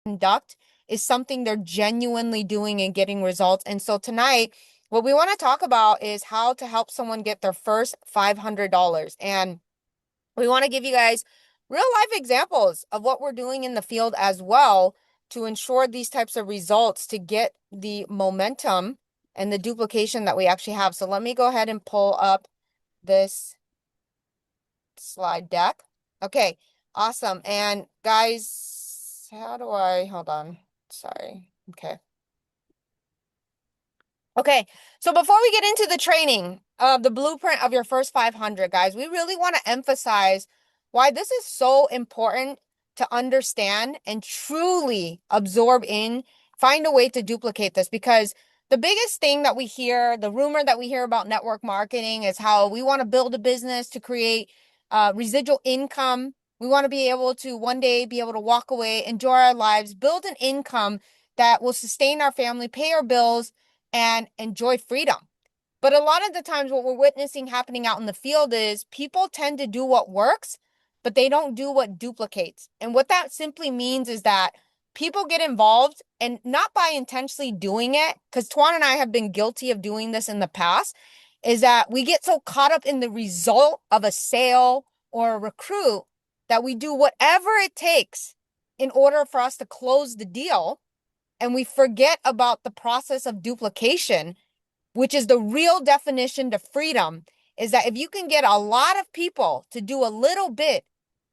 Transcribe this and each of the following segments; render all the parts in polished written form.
conduct is something they're genuinely doing and getting results. And so tonight, what we want to talk about is how to help someone get their first $500. And we want to give you guys real life examples of what we're doing in the field as well to ensure these types of results to get the momentum and the duplication that we actually have. So let me go ahead and pull up this slide deck. Okay, awesome. And guys, hold on. Sorry. Okay. Okay, so before we get into the training of the blueprint of your first 500, guys, we really want to emphasize why this is so important to understand and truly absorb in, find a way to duplicate this, because the biggest thing that we hear, the rumor that we hear about network marketing is how we want to build a business to create residual income. We want to be able to one day be able to walk away, enjoy our lives, build an income that will sustain our family, pay our bills, and enjoy freedom. But a lot of the times what we're witnessing happening out in the field is people tend to do what works, but they don't do what duplicates. And what that simply means is that people get involved and not by intentionally doing it, because Tuan and I have been guilty of doing this in the past, is that we get so caught up in the result of a sale or a recruit that we do whatever it takes in order for us to close the deal. And we forget about the process of duplication, which is the real definition to freedom, is that if you can get a lot of people to do a little bit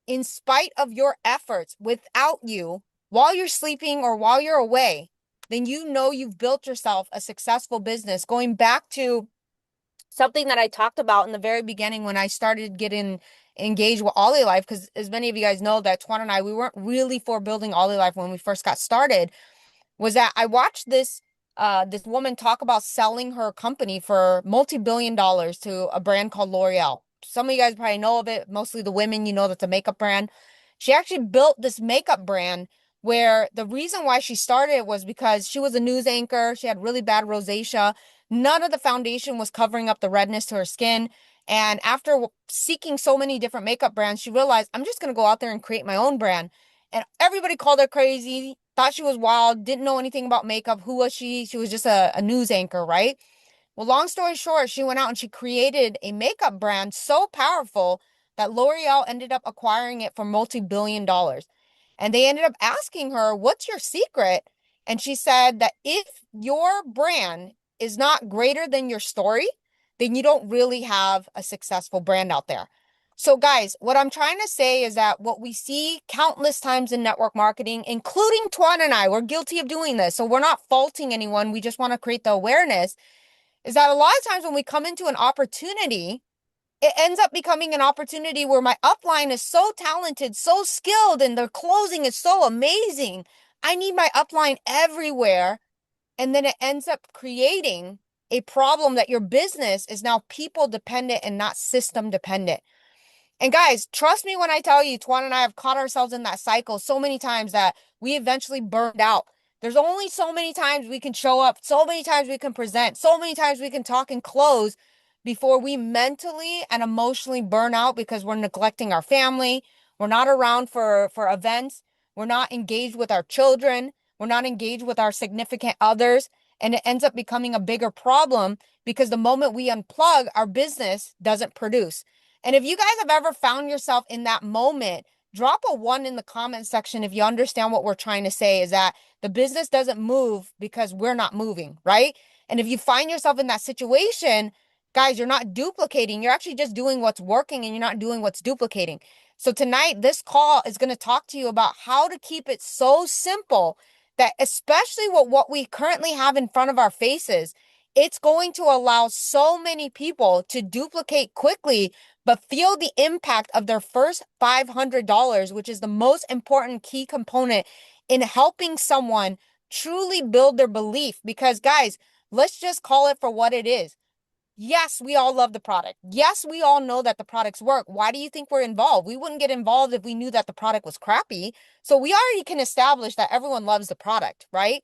in spite of your efforts without you while you're sleeping or while you're away, then you know you've built yourself a successful business. Going back to something that I talked about in the very beginning when I started getting engaged with OlyLife, because as many of you guys know that Tuan and I, we weren't really for building OlyLife when we first got started, was that I watched this woman talk about selling her company for multi-billion dollars to a brand called L'Oreal. Some of you guys probably know of it, mostly the women, that's a makeup brand. She actually built this makeup brand where the reason why she started it was because she was a news anchor. She had really bad rosacea. None of the foundation was covering up the redness to her skin. And after seeking so many different makeup brands, she realized, I'm just going to go out there and create my own brand. And everybody called her crazy, thought she was wild, didn't know anything about makeup. Who was she? She was just a news anchor, right? Well, long story short, she went out and she created a makeup brand so powerful that L'Oreal ended up acquiring it for multi-billion dollars. And they ended up asking her, what's your secret? And she said that if your brand is not greater than your story, then you don't really have a successful brand out there. So guys, what I'm trying to say is that what we see countless times in network marketing, including Tuan and I, we're guilty of doing this. So we're not faulting anyone. We just want to create the awareness, is that a lot of times when we come into an opportunity, it ends up becoming an opportunity where my upline is so talented, so skilled, and their closing is so amazing. I need my upline everywhere. And then it ends up creating a problem that your business is now people dependent and not system dependent. And guys, trust me when I tell you, Tuan and I have caught ourselves in that cycle so many times that we eventually burned out. There's only so many times we can show up, so many times we can present, so many times we can talk and close before we mentally and emotionally burn out because we're neglecting our family. We're not around for events. We're not engaged with our children. We're not engaged with our significant others. And it ends up becoming a bigger problem because the moment we unplug, our business doesn't produce. And if you guys have ever found yourself in that moment, drop a 1 in the comment section if you understand what we're trying to say, is that the business doesn't move because we're not moving, right? And if you find yourself in that situation, guys, you're not duplicating. You're actually just doing what's working and you're not doing what's duplicating. So tonight, this call is going to talk to you about how to keep it so simple that, especially with what we currently have in front of our faces, it's going to allow so many people to duplicate quickly, but feel the impact of their first $500, which is the most important key component in helping someone truly build their belief. Because guys, let's just call it for what it is. Yes, we all love the product. Yes, we all know that the products work. Why do you think we're involved? We wouldn't get involved if we knew that the product was crappy. So we already can establish that everyone loves the product, right?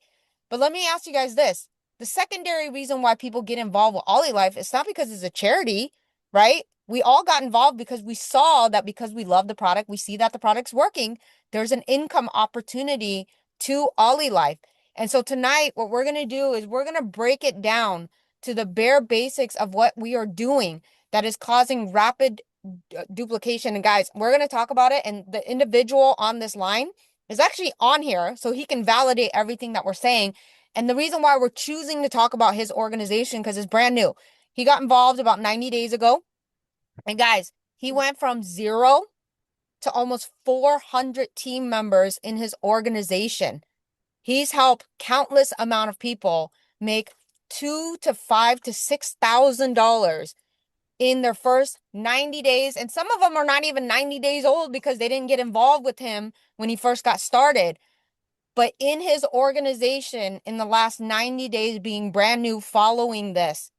But let me ask you guys this. The secondary reason why people get involved with OlyLife is not because it's a charity, right? We all got involved because we saw that because we love the product, we see that the product's working, there's an income opportunity to OlyLife. And so tonight, what we're going to do is we're going to break it down to the bare basics of what we are doing that is causing rapid duplication. And guys, we're going to talk about it. And the individual on this line is actually on here so he can validate everything that we're saying. And the reason why we're choosing to talk about his organization, because it's brand new. He got involved about 90 days ago. And guys, he went from 0 to almost 400 team members in his organization. He's helped countless amount of people make $2,000 to $5,000 to $6,000 in their first 90 days. And some of them are not even 90 days old because they didn't get involved with him when he first got started. But in his organization, in the last 90 days being brand new following this,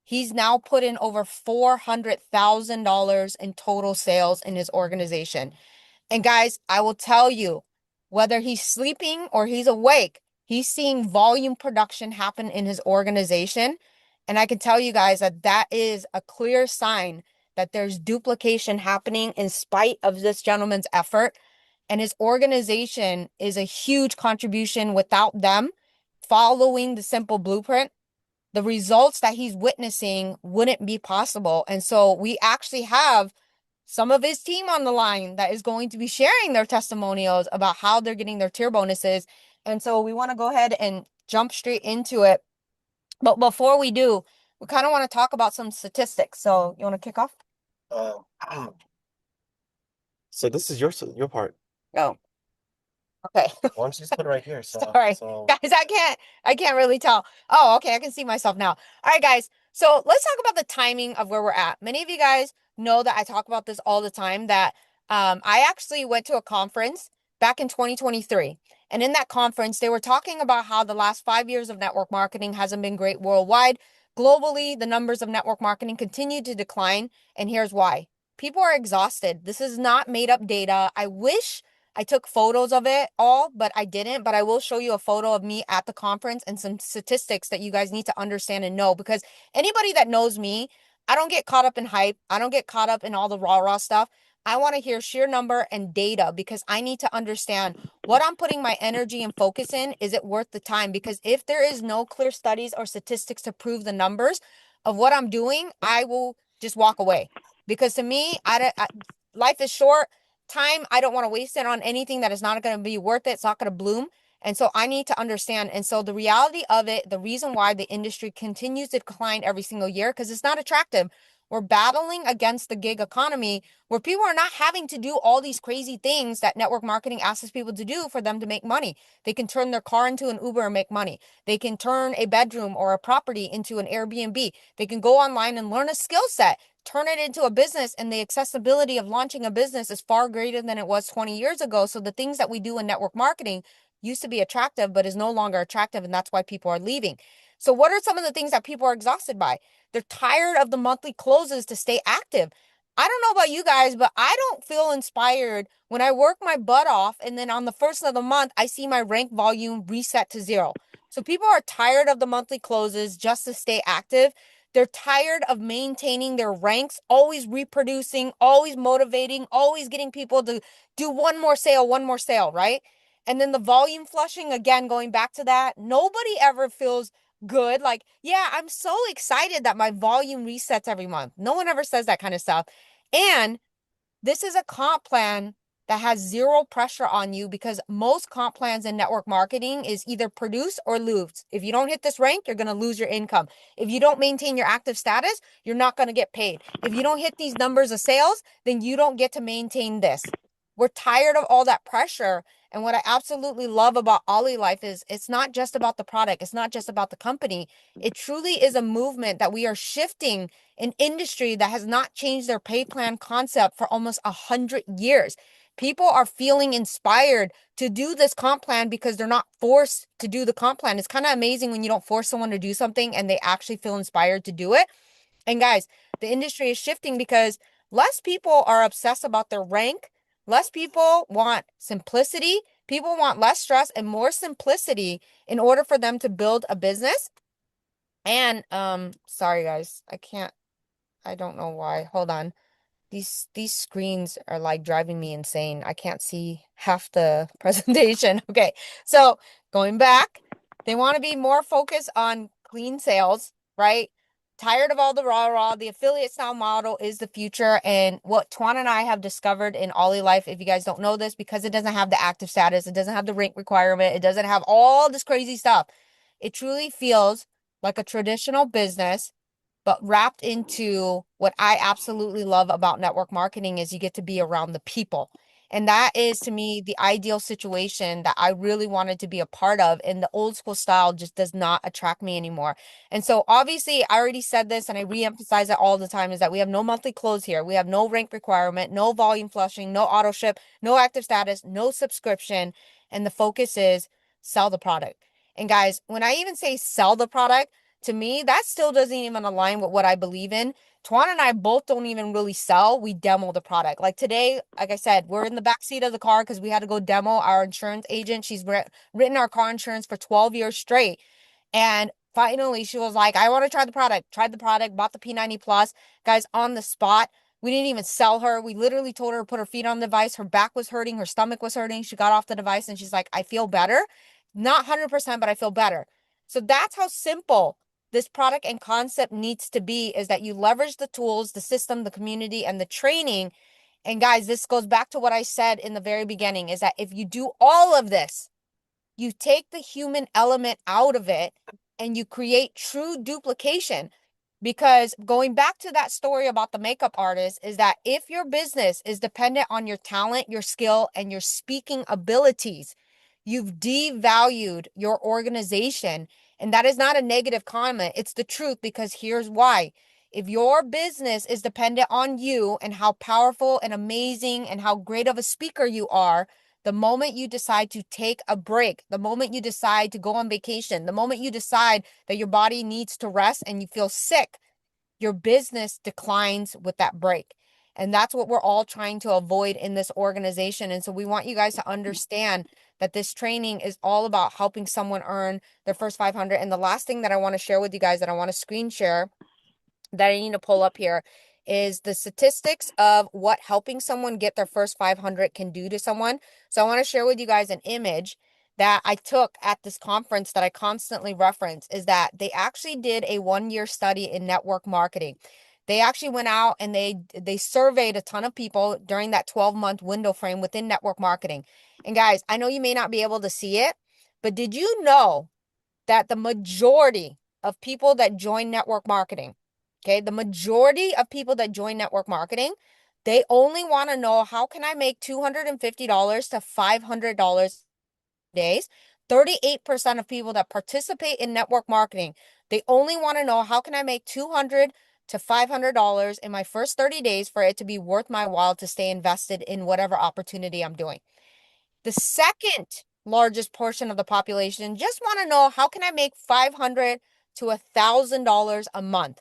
he's now put in over $400,000 in total sales in his organization. And guys, I will tell you, whether he's sleeping or he's awake, he's seeing volume production happen in his organization. And I can tell you guys that that is a clear sign that there's duplication happening in spite of this gentleman's effort. And his organization is a huge contribution. Without them following the simple blueprint, the results that he's witnessing wouldn't be possible. And so we actually have some of his team on the line that is going to be sharing their testimonials about how they're getting their tier bonuses. And so we want to go ahead and jump straight into it. But before we do, we kind of want to talk about some statistics. So you want to kick off? Uh, so this is your part. Oh, okay. Why don't you just put it right here? Sorry, guys, I can't really tell. Oh, okay, I can see myself now. All right, guys. So let's talk about the timing of where we're at. Many of you guys know that I talk about this all the time, that I actually went to a conference back in 2023. And in that conference, they were talking about how the last 5 years of network marketing hasn't been great worldwide. Globally, the numbers of network marketing continue to decline. And here's why. People are exhausted. This is not made up data. I wish I took photos of it all, but I didn't. But I will show you a photo of me at the conference and some statistics that you guys need to understand and know, because anybody that knows me, I don't get caught up in hype. I don't get caught up in all the rah stuff. I want to hear sheer number and data because I need to understand what I'm putting my energy and focus in. Is it worth the time? Because if there is no clear studies or statistics to prove the numbers of what I'm doing, I will just walk away. Because to me, life is short. Time, I don't want to waste it on anything that is not going to be worth it. It's not going to bloom. And so I need to understand. And so the reality of it, the reason why the industry continues to decline every single year, because it's not attractive. We're battling against the gig economy where people are not having to do all these crazy things that network marketing asks people to do for them to make money. They can turn their car into an Uber and make money. They can turn a bedroom or a property into an Airbnb. They can go online and learn a skill set, turn it into a business, and the accessibility of launching a business is far greater than it was 20 years ago. So the things that we do in network marketing used to be attractive, but is no longer attractive. And that's why people are leaving. So what are some of the things that people are exhausted by? They're tired of the monthly closes to stay active. I don't know about you guys, but I don't feel inspired when I work my butt off and then on the first of the month, I see my rank volume reset to 0. So people are tired of the monthly closes just to stay active. They're tired of maintaining their ranks, always reproducing, always motivating, always getting people to do one more sale, right? And then the volume flushing, again, going back to that, nobody ever feels good. Like, yeah, I'm so excited that my volume resets every month. No one ever says that kind of stuff. And this is a comp plan that has zero pressure on you, because most comp plans in network marketing is either produce or lose. If you don't hit this rank, you're going to lose your income. If you don't maintain your active status, you're not going to get paid. If you don't hit these numbers of sales, then you don't get to maintain this. We're tired of all that pressure. And what I absolutely love about OlyLife is it's not just about the product. It's not just about the company. It truly is a movement that we are shifting an industry that has not changed their pay plan concept for almost 100 years. People are feeling inspired to do this comp plan because they're not forced to do the comp plan. It's kind of amazing when you don't force someone to do something and they actually feel inspired to do it. And guys, the industry is shifting because less people are obsessed about their rank. Less people want simplicity. People want less stress and more simplicity in order for them to build a business. And sorry guys, I don't know why. Hold on. these screens are like driving me insane. I can't see half the presentation. Okay. So going back, they want to be more focused on clean sales, right? Tired of all the rah-rah. The affiliate style model is the future. And what Tuan and I have discovered in OlyLife, if you guys don't know this, because it doesn't have the active status, it doesn't have the rank requirement, it doesn't have all this crazy stuff. It truly feels like a traditional business, but wrapped into what I absolutely love about network marketing is you get to be around the people. And that is to me the ideal situation that I really wanted to be a part of. And the old school style just does not attract me anymore. And so obviously I already said this and I reemphasize it all the time is that we have no monthly close here. We have no rank requirement, no volume flushing, no auto ship, no active status, no subscription. And the focus is sell the product. And guys, when I even say sell the product, to me, that still doesn't even align with what I believe in. Tuan and I both don't even really sell. We demo the product. Like today, like I said, we're in the back seat of the car because we had to go demo our insurance agent. She's written our car insurance for 12 years straight. And finally, she was like, I want to try the product. Tried the product, bought the P90 Plus. Guys, on the spot, we didn't even sell her. We literally told her to put her feet on the device. Her back was hurting. Her stomach was hurting. She got off the device and she's like, I feel better. Not 100%, but I feel better. So that's how simple this product and concept needs to be, is that you leverage the tools, the system, the community, and the training. And guys, this goes back to what I said in the very beginning, is that if you do all of this, you take the human element out of it and you create true duplication. Because going back to that story about the makeup artist, is that if your business is dependent on your talent, your skill, and your speaking abilities, you've devalued your organization. And that is not a negative comment. It's the truth, because here's why. If your business is dependent on you and how powerful and amazing and how great of a speaker you are, the moment you decide to take a break, the moment you decide to go on vacation, the moment you decide that your body needs to rest and you feel sick, your business declines with that break. And that's what we're all trying to avoid in this organization. And so we want you guys to understand that this training is all about helping someone earn their first 500. And the last thing that I want to share with you guys that I want to screen share that I need to pull up here is the statistics of what helping someone get their first 500 can do to someone. So I want to share with you guys an image that I took at this conference that I constantly reference, is that they actually did a 1-year study in network marketing. They actually went out and they surveyed a ton of people during that 12-month window frame within network marketing. And guys, I know you may not be able to see it, but did you know that the majority of people that join network marketing, okay, the majority of people that join network marketing, they only want to know, how can I make $250 to $500 days? 38% of people that participate in network marketing, they only want to know, how can I make $200 to $500 in my first 30 days for it to be worth my while to stay invested in whatever opportunity I'm doing. The second largest portion of the population just want to know, how can I make $500 to $1,000 a month?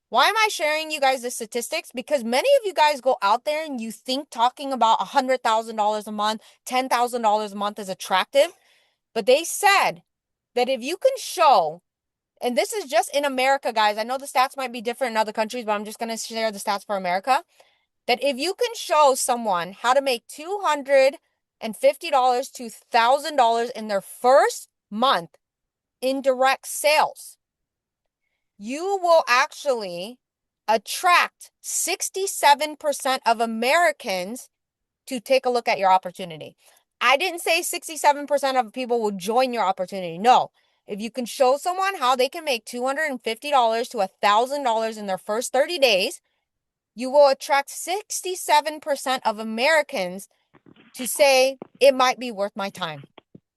Why am I sharing you guys the statistics? Because many of you guys go out there and you think talking about $100,000 a month, $10,000 a month is attractive. But they said that if you can show, and this is just in America, guys, I know the stats might be different in other countries, but I'm just going to share the stats for America, that if you can show someone how to make $250 to $1,000 in their first month in direct sales, you will actually attract 67% of Americans to take a look at your opportunity. I didn't say 67% of people will join your opportunity. No. If you can show someone how they can make $250 to $1,000 in their first 30 days, you will attract 67% of Americans to say, it might be worth my time.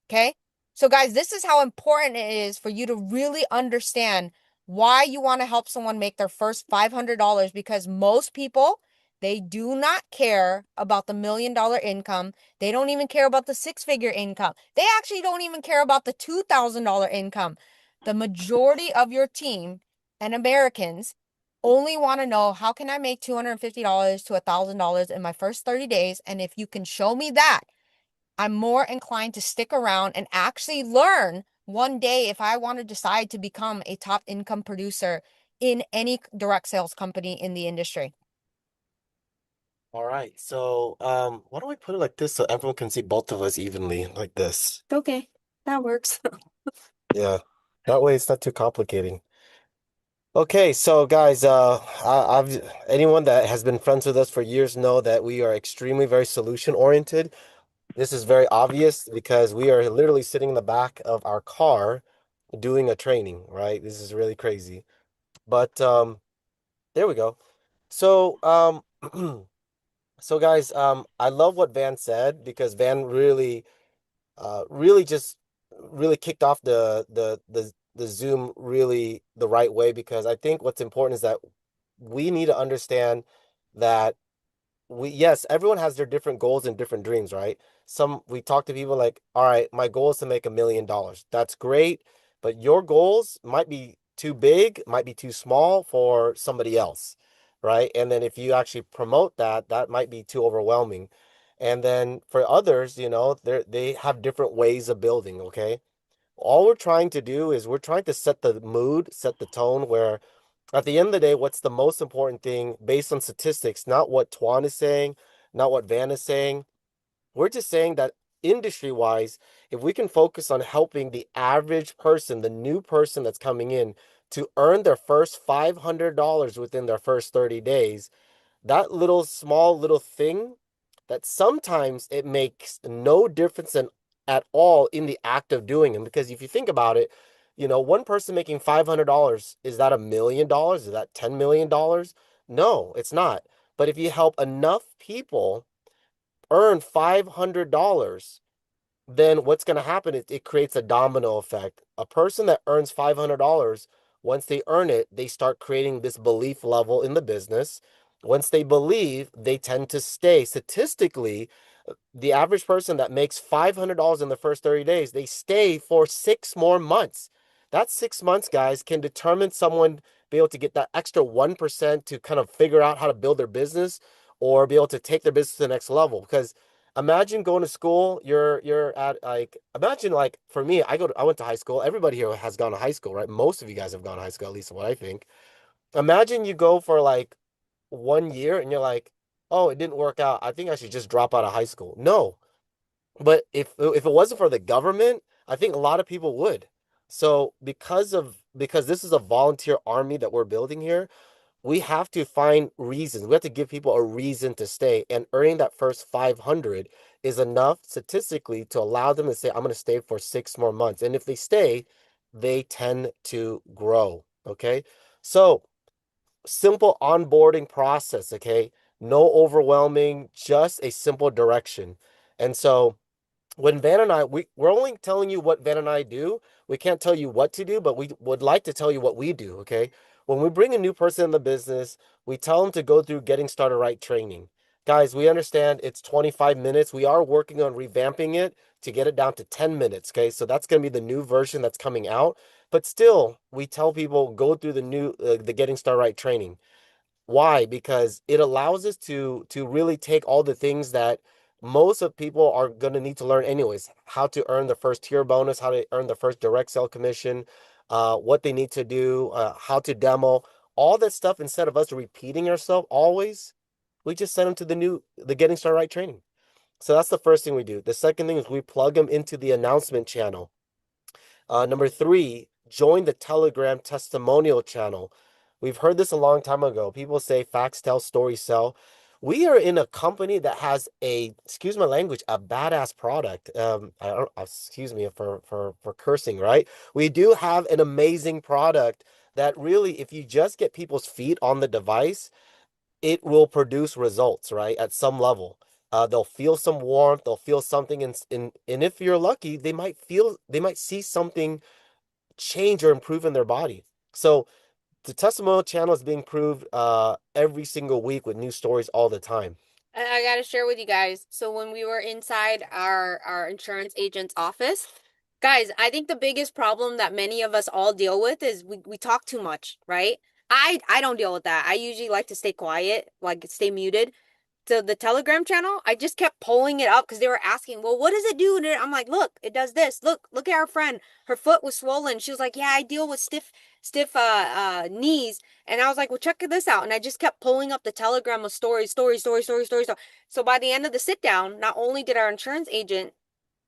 Okay. So guys, this is how important it is for you to really understand why you want to help someone make their first $500, because most people, they do not care about the $1,000,000 income. They don't even care about the 6-figure income. They actually don't even care about the $2,000 income. The majority of your team and Americans only want to know, how can I make $250 to $1,000 in my first 30 days? And if you can show me that, I'm more inclined to stick around and actually learn one day if I want to decide to become a top income producer in any direct sales company in the industry. All right. So, why don't we put it like this so everyone can see both of us evenly, like this? Okay, that works. Yeah. That way it's not too complicating. Okay, so guys, I've anyone that has been friends with us for years know that we are extremely very solution oriented. This is very obvious because we are literally sitting in the back of our car doing a training, right? This is really crazy. But there we go. So, so guys, I love what Van said because Van really just really kicked off the Zoom really the right way because I think what's important is that we need to understand that yes, everyone has their different goals and different dreams, right? We talk to people like, all right, my goal is to make $1 million. That's great, but your goals might be too big, might be too small for somebody else, right? And then if you actually promote that, that might be too overwhelming. And then for others, they have different ways of building, okay? All we're trying to do is we're trying to set the mood, set the tone where at the end of the day, what's the most important thing based on statistics, not what Tuan is saying, not what Van is saying. We're just saying that industry wise, if we can focus on helping the average person, the new person that's coming in to earn their first $500 within their first 30 days, that little small little thing that sometimes it makes no difference at all in the act of doing them. Because if you think about it, one person making $500, is that $1 million? Is that $10 million? No, it's not. But if you help enough people earn $500, then what's going to happen is it creates a domino effect. A person that earns $500, once they earn it, they start creating this belief level in the business. Once they believe, they tend to stay. Statistically, the average person that makes $500 in the first 30 days, they stay for 6 more months. That 6 months, guys, can determine someone be able to get that extra 1% to kind of figure out how to build their business or be able to take their business to the next level. Because imagine going to school, you're at like imagine like for me, I went to high school. Everybody here has gone to high school, right? Most of you guys have gone to high school, at least what I think. Imagine you go for like 1 year and you're like, oh, it didn't work out. I think I should just drop out of high school. No, but if it wasn't for the government, I think a lot of people would. So because this is a volunteer army that we're building here, we have to find reasons. We have to give people a reason to stay. And earning that first 500 is enough statistically to allow them to say, I'm going to stay for 6 more months. And if they stay, they tend to grow. Okay. So simple onboarding process. Okay. No overwhelming, just a simple direction. And so when Van and I, we're only telling you what Van and I do. We can't tell you what to do, but we would like to tell you what we do, okay? When we bring a new person in the business, we tell them to go through getting started right training. Guys, we understand it's 25 minutes. We are working on revamping it to get it down to 10 minutes, okay? So that's going to be the new version that's coming out. But still, we tell people go through the getting started right training. Why? Because it allows us to really take all the things that most of people are going to need to learn anyways. How to earn the first tier bonus, how to earn the first direct sale commission, what they need to do, how to demo, all that stuff. Instead of us repeating ourselves always, we just send them to the Getting Started Right training. So that's the first thing we do. The second thing is we plug them into the announcement channel. Number three, join the Telegram testimonial channel. We've heard this a long time ago. People say facts tell, stories sell. We are in a company that has excuse my language, a badass product. I don't, excuse me for cursing, right? We do have an amazing product that really, if you just get people's feet on the device, it will produce results, right? At some level. They'll feel some warmth, they'll feel something and if you're lucky, they might see something change or improve in their body. So the testimonial channel is being improved every single week with new stories all the time. I gotta share with you guys. So when we were inside our insurance agent's office, guys, I think the biggest problem that many of us all deal with is we talk too much, right? I don't deal with that. I usually like to stay quiet, like stay muted. to the Telegram channel, I just kept pulling it up because they were asking, well, what does it do? And I'm like, look, it does this. Look at our friend. Her foot was swollen. She was like, yeah, I deal with stiff knees. And I was like, well, check this out. And I just kept pulling up the Telegram of stories. So by the end of the sit down, not only did our insurance agent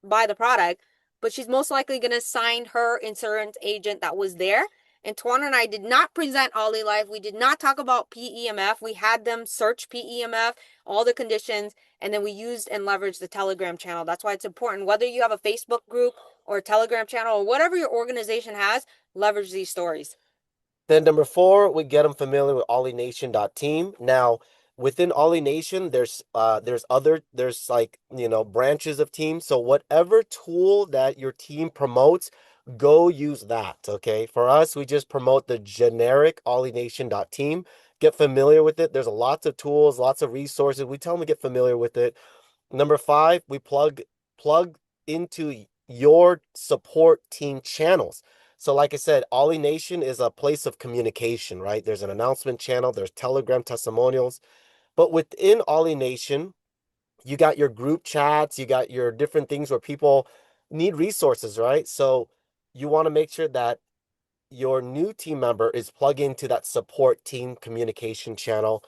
buy the product, but she's most likely going to sign her insurance agent that was there. And Tuan and I did not present OlyLife. We did not talk about PEMF. We had them search PEMF, all the conditions, and then we used and leveraged the Telegram channel. That's why it's important. Whether you have a Facebook group or a Telegram channel or whatever your organization has, leverage these stories. Then number four, we get them familiar with OlyNation.team. Now, within OlyNation, there's like, branches of teams. So whatever tool that your team promotes, go use that. Okay. For us, we just promote the generic OlyNation.team. Get familiar with it. There's lots of tools, lots of resources. We tell them to get familiar with it. Number five, we plug into your support team channels. So like I said, Ollie Nation is a place of communication, right? There's an announcement channel, there's Telegram testimonials, but within Ollie Nation, you got your group chats, you got your different things where people need resources, right? So you want to make sure that your new team member is plugged into that support team communication channel.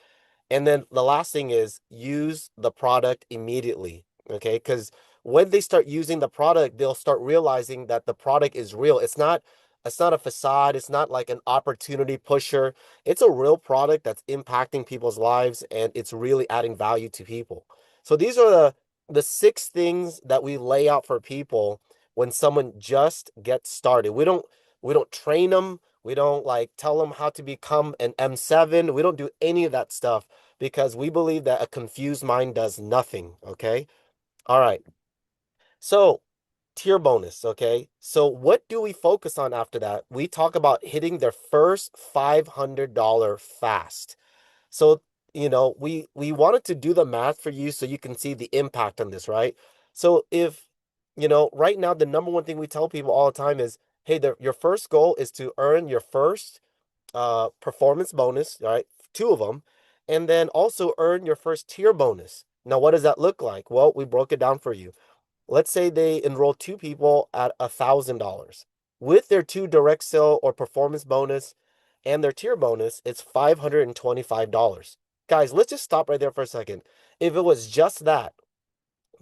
And then the last thing is use the product immediately. Okay. Because when they start using the product, they'll start realizing that the product is real. It's not a facade. It's not like an opportunity pusher. It's a real product that's impacting people's lives and it's really adding value to people. So these are the six things that we lay out for people when someone just gets started. We don't train them. We don't like tell them how to become an M7. We don't do any of that stuff because we believe that a confused mind does nothing. Okay. All right. So, tier bonus. Okay. So, what do we focus on after that? We talk about hitting their first $500 fast. So, we wanted to do the math for you so you can see the impact on this, right? So, if, right now, the number one thing we tell people all the time is, hey, your first goal is to earn your first performance bonus, right? Two of them, and then also earn your first tier bonus. Now, what does that look like? Well, we broke it down for you. Let's say they enroll two people at $1,000. With their two direct sale or performance bonus and their tier bonus, it's $525. Guys, let's just stop right there for a second. If it was just that,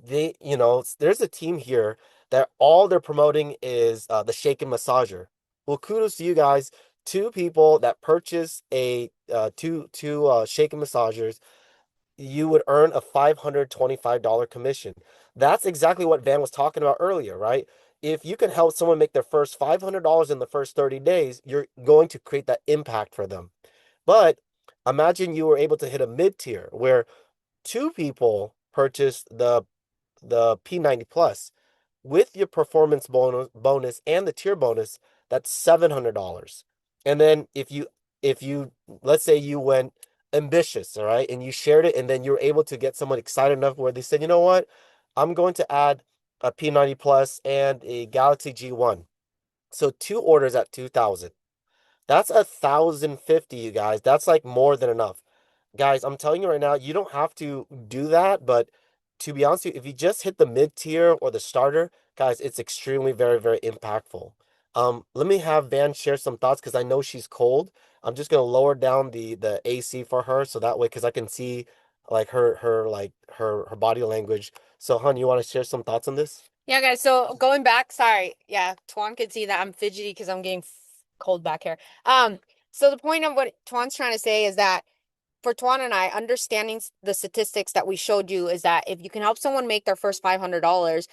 there's a team here that all they're promoting is the shake and massager. Well, kudos to you guys. Two people that purchase a two shake and massagers, you would earn a $525 commission. That's exactly what Van was talking about earlier, right? If you can help someone make their first $500 in the first 30 days, you're going to create that impact for them. But imagine you were able to hit a mid tier where two people purchased the P90 Plus with your performance bonus and the tier bonus, that's $700. And then if you let's say you went ambitious, all right, and you shared it and then you're able to get someone excited enough where they said, "You know what? I'm going to add a P90 Plus and a Galaxy G1." So two orders at 2,000. That's 1,050, you guys. That's like more than enough. Guys, I'm telling you right now, you don't have to do that, but to be honest with you, if you just hit the mid tier or the starter, guys, it's extremely very, very impactful. Let me have Van share some thoughts because I know she's cold. I'm just gonna lower down the AC for her so that way because I can see like her body language. So, hon, you want to share some thoughts on this? Yeah, guys. So going back, sorry. Yeah, Tuan could see that I'm fidgety because I'm getting cold back here. So the point of what Tuan's trying to say is that for Tuan and I, understanding the statistics that we showed you is that if you can help someone make their first $500,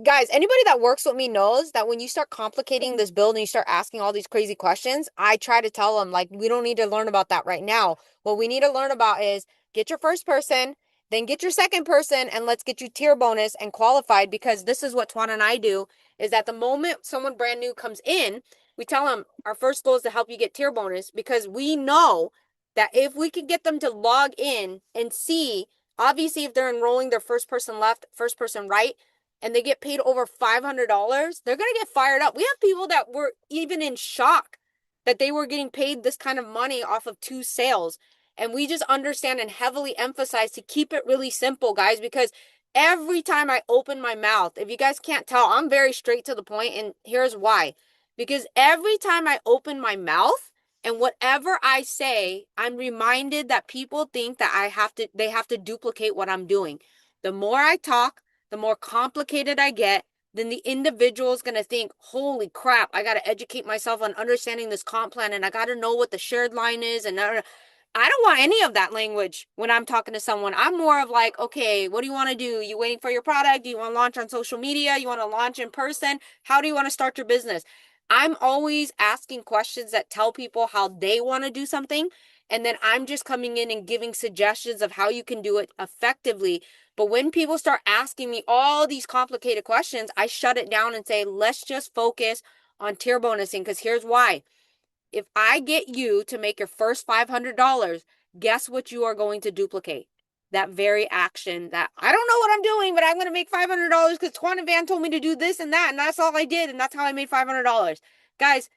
guys, anybody that works with me knows that when you start complicating this build and you start asking all these crazy questions, I try to tell them, like, we don't need to learn about that right now. What we need to learn about is get your first person, then get your second person, and let's get you tier bonus and qualified because this is what Tuan and I do is that the moment someone brand new comes in, we tell them our first goal is to help you get tier bonus because we know that if we could get them to log in and see, obviously, if they're enrolling their first person left, first person right, and they get paid over $500, they're going to get fired up. We have people that were even in shock that they were getting paid this kind of money off of two sales. And we just understand and heavily emphasize to keep it really simple, guys, because every time I open my mouth, if you guys can't tell, I'm very straight to the point, and here's why. Because every time I open my mouth and whatever I say, I'm reminded that people think that they have to duplicate what I'm doing. The more I talk, the more complicated I get, then the individual is going to think, holy crap, I got to educate myself on understanding this comp plan, and I got to know what the shared line is. And I don't want any of that language when I'm talking to someone. I'm more of like, okay, what do you want to do? You waiting for your product? Do you want to launch on social media? You want to launch in person? How do you want to start your business? I'm always asking questions that tell people how they want to do something. And then I'm just coming in and giving suggestions of how you can do it effectively. But when people start asking me all these complicated questions, I shut it down and say, let's just focus on tier bonusing. Because here's why. If I get you to make your first $500, guess what you are going to duplicate? That very action that I don't know what I'm doing, but I'm going to make $500 because Twan Van told me to do this and that. And that's all I did. And that's how I made $500. Guys,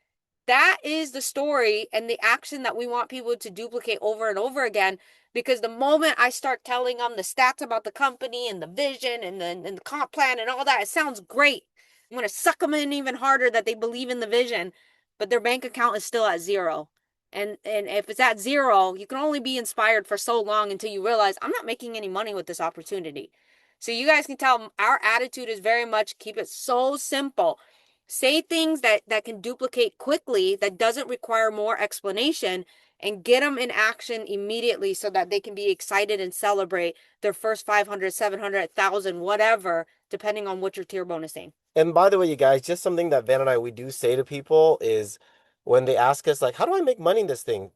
that is the story and the action that we want people to duplicate over and over again. Because the moment I start telling them the stats about the company and the vision and the comp plan and all that, it sounds great. I'm going to suck them in even harder that they believe in the vision, but their bank account is still at zero. And if it's at zero, you can only be inspired for so long until you realize I'm not making any money with this opportunity. So you guys can tell our attitude is very much keep it so simple. Say things that can duplicate quickly, that doesn't require more explanation, and get them in action immediately so that they can be excited and celebrate their first 500, 700, 1,000, whatever, depending on what your tier bonusing. And by the way, you guys, just something that Van and I we do say to people is when they ask us like, "How do I make money in this thing?"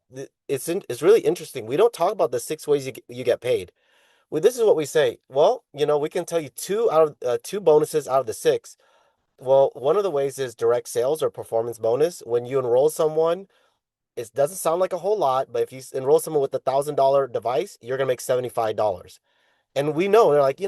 It's really interesting. We don't talk about the six ways you get paid. This is what we say. Well, we can tell you two bonuses out of the six. Well, one of the ways is direct sales or performance bonus. When you enroll someone, it doesn't sound like a whole lot, but if you enroll someone with $1,000 device, you're gonna make $75. And we know, they're like,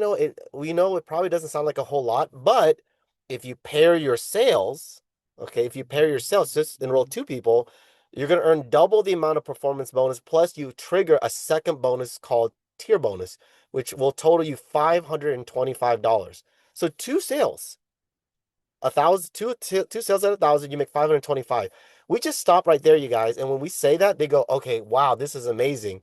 we know it probably doesn't sound like a whole lot, but if you pair your sales, okay, if you pair your sales, just enroll two people, you're going to earn double the amount of performance bonus. Plus, you trigger a second bonus called tier bonus, which will total you $525. So two sales, two sales at 1,000, you make 525. We just stop right there, you guys. And when we say that, they go, okay, wow, this is amazing.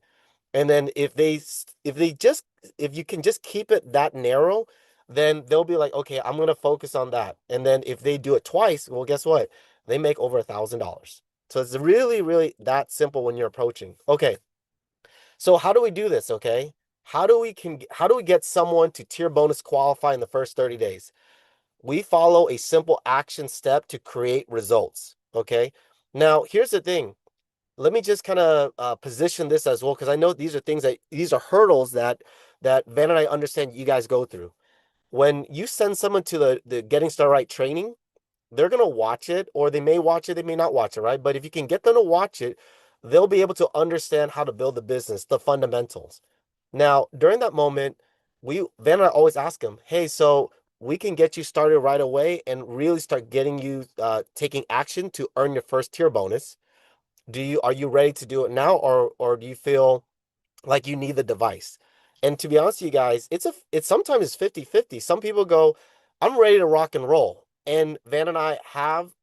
And then if you can just keep it that narrow, then they'll be like, okay, I'm gonna focus on that. And then if they do it twice, well, guess what? They make over $1,000. So it's really, really that simple when you're approaching. Okay, so how do we do this? Okay, how do we get someone to tier bonus qualify in the first 30 days? We follow a simple action step to create results. Okay, now here's the thing, let me just kind of position this as well, because I know these are hurdles that Van and I understand you guys go through. When you send someone to the Getting Started Right training, they're gonna watch it, or they may watch it, they may not watch it, right? But if you can get them to watch it, they'll be able to understand how to build the business, the fundamentals. Now, during that moment, Van and I always ask them, hey, so we can get you started right away and really start getting you taking action to earn your first tier bonus. Are you ready to do it now, or do you feel like you need the device? And to be honest with you guys, it's sometimes it's 50-50. Some people go, I'm ready to rock and roll. And Van and I have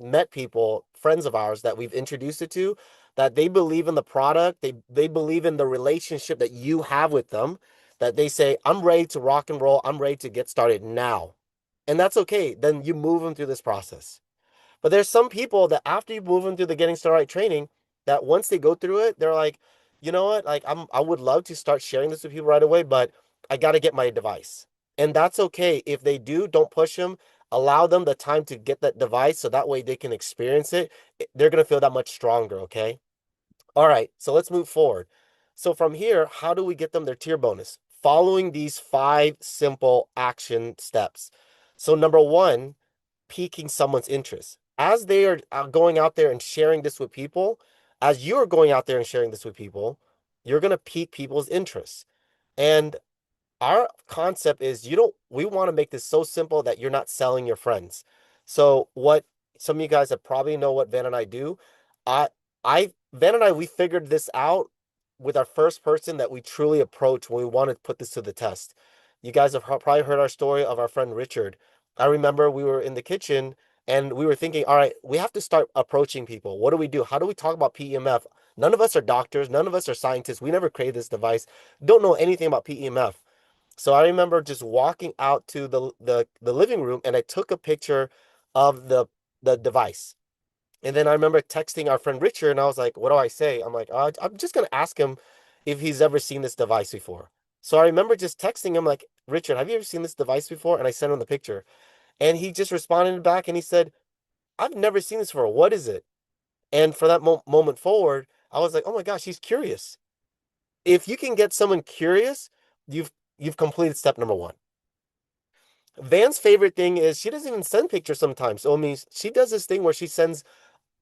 met people, friends of ours that we've introduced it to, that they believe in the product, they believe in the relationship that you have with them, that they say, I'm ready to rock and roll, I'm ready to get started now. And that's okay. Then you move them through this process. But there's some people that after you move them through the Getting Started Right training, that once they go through it, they're like, you know what? Like I would love to start sharing this with people right away, but I got to get my device. And that's okay. If they do, don't push them. Allow them the time to get that device so that way they can experience it. They're going to feel that much stronger, okay? All right, so let's move forward. So from here, how do we get them their tier bonus? Following these 5 simple action steps. So number one, piquing someone's interest. As they are going out there and sharing this with people, as you're going out there and sharing this with people, you're going to pique people's interest. And our concept is we want to make this so simple that you're not selling your friends. So what some of you guys have probably know what Van and I do. I Van and I, we figured this out with our first person that we truly approach when we want to put this to the test. You guys have probably heard our story of our friend Richard. I remember we were in the kitchen and we were thinking, all right, we have to start approaching people. What do we do? How do we talk about PEMF? None of us are doctors, none of us are scientists. We never created this device, don't know anything about PEMF. So I remember just walking out to the living room and I took a picture of the device. And then I remember texting our friend Richard and I was like, what do I say? I'm like, I'm just gonna ask him if he's ever seen this device before. So I remember just texting him like, Richard, have you ever seen this device before? And I sent him the picture. And he just responded back and he said, I've never seen this before. What is it? And for that moment forward, I was like, oh my gosh, he's curious. If you can get someone curious, you've completed step number one. Van's favorite thing is she doesn't even send pictures sometimes. So I mean, she does this thing where she sends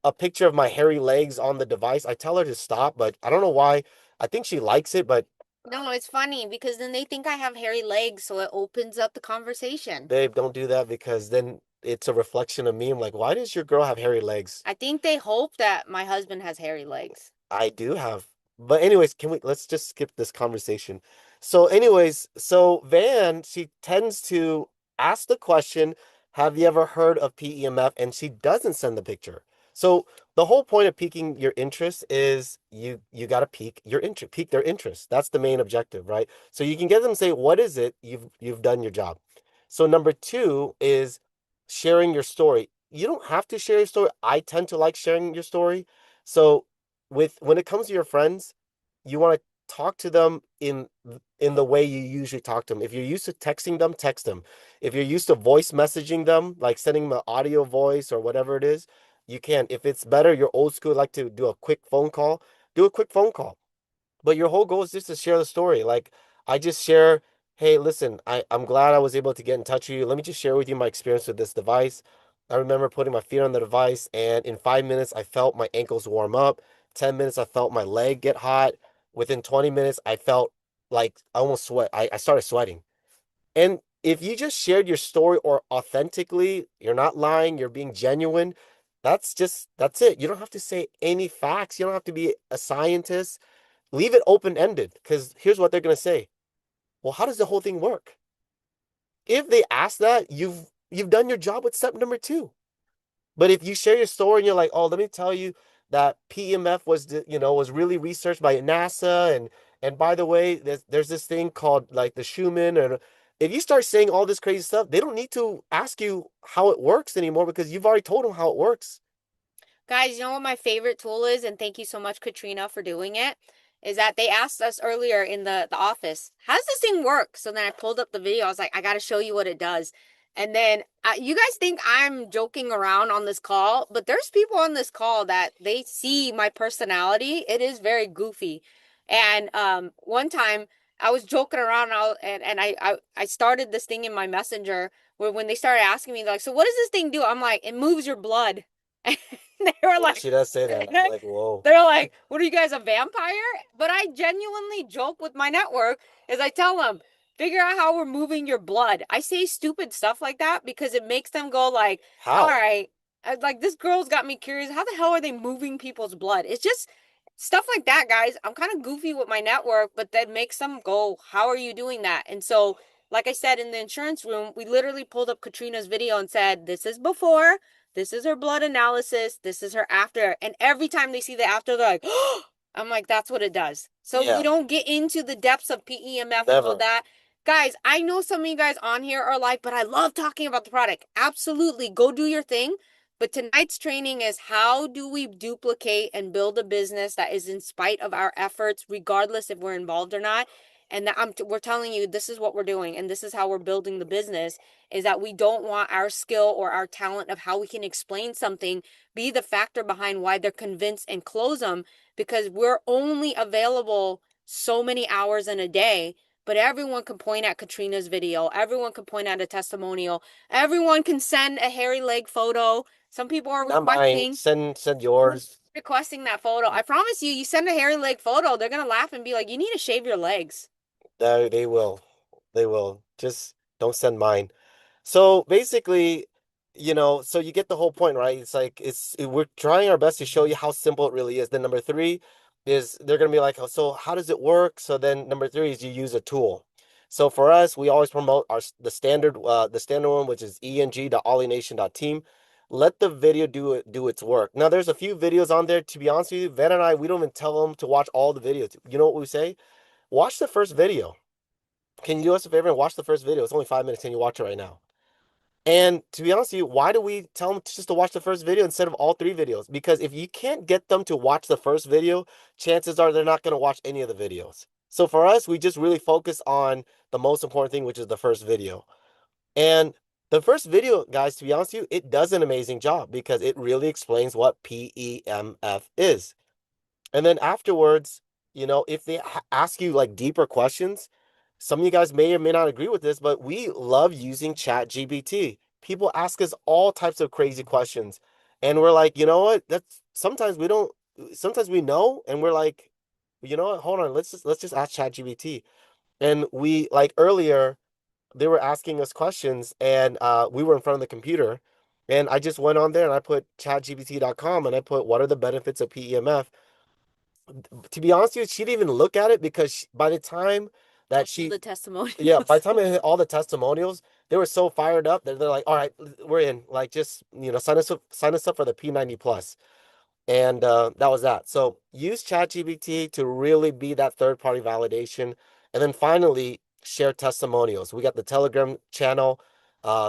a picture of my hairy legs on the device. I tell her to stop, but I don't know why. I think she likes it, but No, it's funny because then they think I have hairy legs, so it opens up the conversation. babe, don't do that because then it's a reflection of me. I'm like, why does your girl have hairy legs? I think they hope that my husband has hairy legs. I do have. But anyways, let's just skip this conversation. So anyways, so Van, she tends to ask the question, have you ever heard of PEMF? And she doesn't send the picture. So the whole point of piquing your interest is you got to pique your interest, pique their interest. That's the main objective, right? So you can get them to say, what is it? You've done your job. So number two is sharing your story. You don't have to share your story. I tend to like sharing your story. So with when it comes to your friends, you want to talk to them in the way you usually talk to them. If you're used to texting them, text them. If you're used to voice messaging them, like sending them an audio voice or whatever it is, you can. If it's better, you're old school, like to do a quick phone call, do a quick phone call. But your whole goal is just to share the story. Like I just share, hey, listen, I'm glad I was able to get in touch with you. Let me just share with you my experience with this device. I remember putting my feet on the device, and in 5 minutes, I felt my ankles warm up. 10 minutes, I felt my leg get hot. Within 20 minutes, I felt like I almost sweat. I started sweating. And if you just shared your story or authentically, you're not lying, you're being genuine, that's it. You don't have to say any facts. You don't have to be a scientist. Leave it open ended because here's what they're going to say. Well, how does the whole thing work? If they ask that, you've done your job with step number two. But if you share your story and you're like, "Oh, let me tell you that PEMF was really researched by NASA and by the way, there's this thing called like the Schumann and if you start saying all this crazy stuff, they don't need to ask you how it works anymore because you've already told them how it works. Guys, you know what my favorite tool is? And thank you so much, Katrina, for doing it. Is that they asked us earlier in the office, how does this thing work? So then I pulled up the video. I was like, I got to show you what it does. And then you guys think I'm joking around on this call, but there's people on this call that they see my personality. It is very goofy. And one time I was joking around and I started this thing in my messenger where when they started asking me, like, so what does this thing do? I'm like, it moves your blood. And they were Yeah, like, she does say that. I'm like, whoa. they're like, what are you guys, a vampire? But I genuinely joke with my network as I tell them, figure out how we're moving your blood. I say stupid stuff like that because it makes them go like, all How? right, like this girl's got me curious. How the hell are they moving people's blood? It's just stuff like that, guys. I'm kind of goofy with my network, but that makes them go, how are you doing that? And so, like I said, in the insurance room, we literally pulled up Katrina's video and said, this is before, this is her blood analysis, this is her after. And every time they see the after, they're like, oh, I'm like, that's what it does. So we Yeah, don't get into the depths of PEMF and all never. that. Guys, I know some of you guys on here are like, but I love talking about the product. Absolutely. Go do your thing. But tonight's training is how do we duplicate and build a business that is in spite of our efforts, regardless if we're involved or not. And that we're telling you this is what we're doing and this is how we're building the business is that we don't want our skill or our talent of how we can explain something be the factor behind why they're convinced and close them because we're only available so many hours in a day. But everyone can point at Katrina's video. Everyone can point at a testimonial. Everyone can send a hairy leg photo. Some people are Not mine. requesting Send yours. that photo. I promise you, you send a hairy leg photo, they're gonna laugh and be like, "You need to shave your legs." They will. They will. Just don't send mine. So basically, so you get the whole point, right? It's like we're trying our best to show you how simple it really is. Then number three is they're going to be like, oh, so how does it work? So then number three is you use a tool. So for us, we always promote the standard one, which is eng.olynation.team. Let the video do its work. Now, there's a few videos on there. To be honest with you, Van and I, we don't even tell them to watch all the videos. You know what we say? Watch the first video. Can you do us a favor and watch the first video? It's only 5 minutes. Can you watch it right now? And to be honest with you, why do we tell them just to watch the first video instead of all three videos? Because if you can't get them to watch the first video, chances are they're not going to watch any of the videos. So for us, we just really focus on the most important thing, which is the first video. And the first video, guys, to be honest with you, it does an amazing job because it really explains what PEMF is. And then afterwards, if they ask you like deeper questions, some of you guys may or may not agree with this, but we love using ChatGPT. People ask us all types of crazy questions. And we're like, you know what? That's sometimes we don't, sometimes we know, and we're like, you know what? Hold on, let's just ask ChatGPT. And we like earlier, they were asking us questions, and we were in front of the computer. And I just went on there and I put chatgpt.com and I put what are the benefits of PEMF. To be honest with you, she didn't even look at it because by the time that she, The testimonials. yeah, by the time I hit all the testimonials, they were so fired up that they're like, all right, we're in. Like, just, sign us up for the P90 plus. And that was that. So use ChatGPT to really be that third party validation. And then finally, share testimonials. We got the Telegram channel.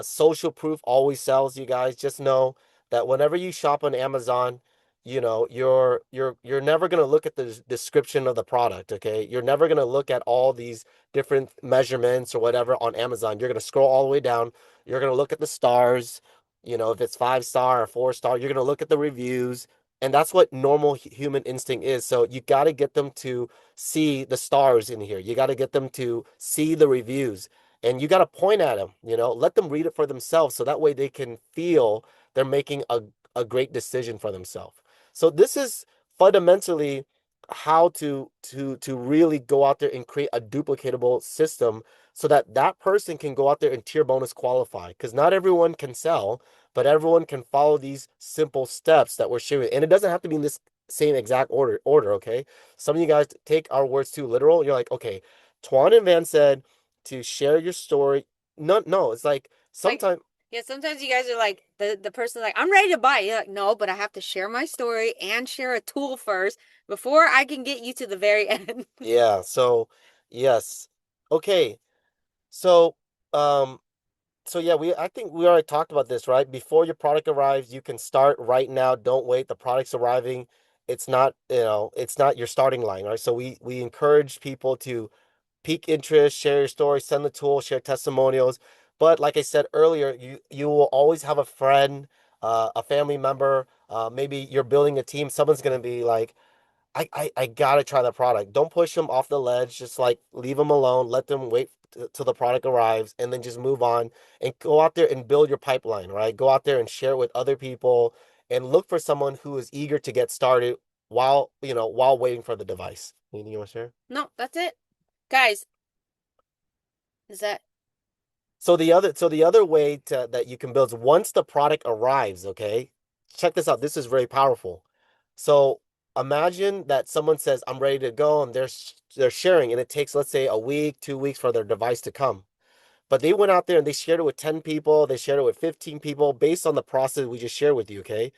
Social proof always sells, you guys. Just know that whenever you shop on Amazon, you're never gonna look at the description of the product, okay? You're never gonna look at all these different measurements or whatever on Amazon. You're gonna scroll all the way down. You're gonna look at the stars. If it's 5 star or 4 star, you're gonna look at the reviews, and that's what normal human instinct is. So you got to get them to see the stars in here. You got to get them to see the reviews. And you got to point at them, let them read it for themselves. So that way they can feel they're making a great decision for themselves. So this is fundamentally how to really go out there and create a duplicatable system so that that person can go out there and tier bonus qualify. Because not everyone can sell, but everyone can follow these simple steps that we're sharing. And it doesn't have to be in this same exact order, okay? Some of you guys take our words too literal. You're like, okay, Tuan and Van said to share your story. No, it's like sometimes. Yeah, sometimes you guys are like the person like, I'm ready to buy. You're like, no, but I have to share my story and share a tool first before I can get you to the very end. Yeah, so yes. Okay. So um so yeah, I think we already talked about this, right? Before your product arrives, you can start right now. Don't wait. The product's arriving. It's not your starting line, right? So we encourage people to peak interest, share your story, send the tool, share testimonials. But like I said earlier, you will always have a friend, a family member, maybe you're building a team. Someone's gonna be like, I gotta try the product. Don't push them off the ledge. Just like leave them alone. Let them wait till the product arrives, and then just move on and go out there and build your pipeline. Right? Go out there and share it with other people, and look for someone who is eager to get started while waiting for the device. Anything you want to share? No, that's it. Guys, is that So the other way that you can build is once the product arrives, okay? Check this out. This is very powerful. So imagine that someone says, "I'm ready to go," and they're sharing, and it takes, let's say, a week, 2 weeks for their device to come. But they went out there and they shared it with 10 people, they shared it with 15 people based on the process we just shared with you, okay?